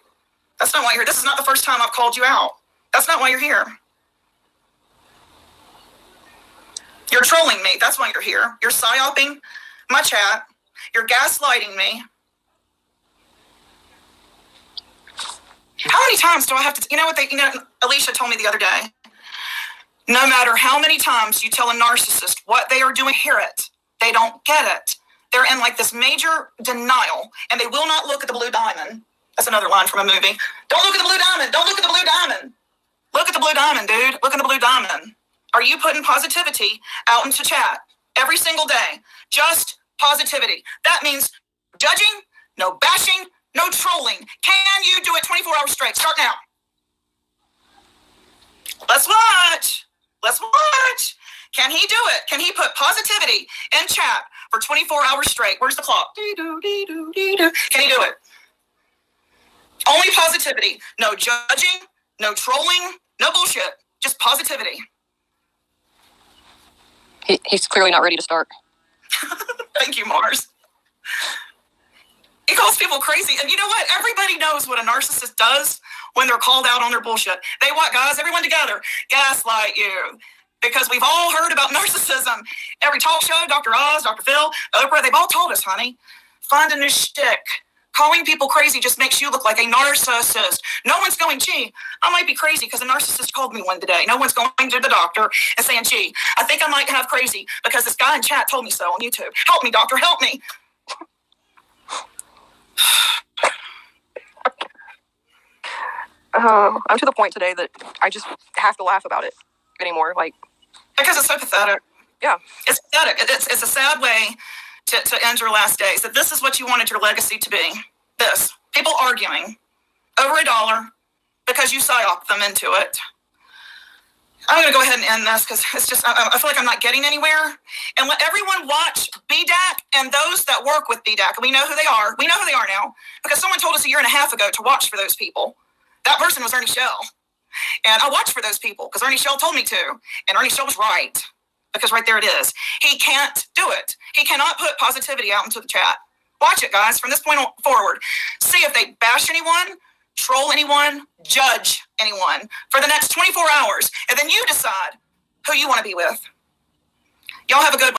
That's not why you're here. This is not the first time I've called you out. That's not why you're here. You're trolling me. That's why you're here. You're psyoping my chat. You're gaslighting me. How many times do I have to, Alicia told me the other day, no matter how many times you tell a narcissist what they are doing, hear it. They don't get it. They're in like this major denial and they will not look at the blue diamond. That's another line from a movie. Don't look at the blue diamond. Don't look at the blue diamond. Look at the blue diamond, dude. Look at the blue diamond. Are you putting positivity out into chat every single day? Just positivity. That means judging, no bashing, no trolling. Can you do it 24 hours straight? Start now. Let's watch. Let's watch. Can he do it? Can he put positivity in chat for 24 hours straight? Where's the clock? Can he do it? Only positivity. No judging, no trolling, no bullshit. Just positivity. He's clearly not ready to start. Thank you, Mars. He calls people crazy. And you know what? Everybody knows what a narcissist does when they're called out on their bullshit. They what, guys? Everyone together. Gaslight you. Because we've all heard about narcissism. Every talk show, Dr. Oz, Dr. Phil, Oprah, they've all told us, honey. Find a new shtick. Calling people crazy just makes you look like a narcissist. No one's going, gee, I might be crazy because a narcissist called me one today. No one's going to the doctor and saying, gee, I think I might have crazy because this guy in chat told me so on YouTube. Help me, doctor, help me. I'm to the point today that I just have to laugh about it anymore. Like, because it's so pathetic. Yeah. It's pathetic. It's a sad way to end your last days. That this is what you wanted your legacy to be. This. People arguing over $1 because you psyop them into it. I'm going to go ahead and end this because it's just, I feel like I'm not getting anywhere. And let everyone watch BDAC and those that work with BDAC. We know who they are. We know who they are now because someone told us a year and a half ago to watch for those people. That person was Ernie Shell. And I watched for those people because Ernie Shell told me to. And Ernie Shell was right because right there it is. He can't do it. He cannot put positivity out into the chat. Watch it, guys, from this point forward. See if they bash anyone, troll anyone, judge anyone for the next 24 hours. And then you decide who you want to be with. Y'all have a good one.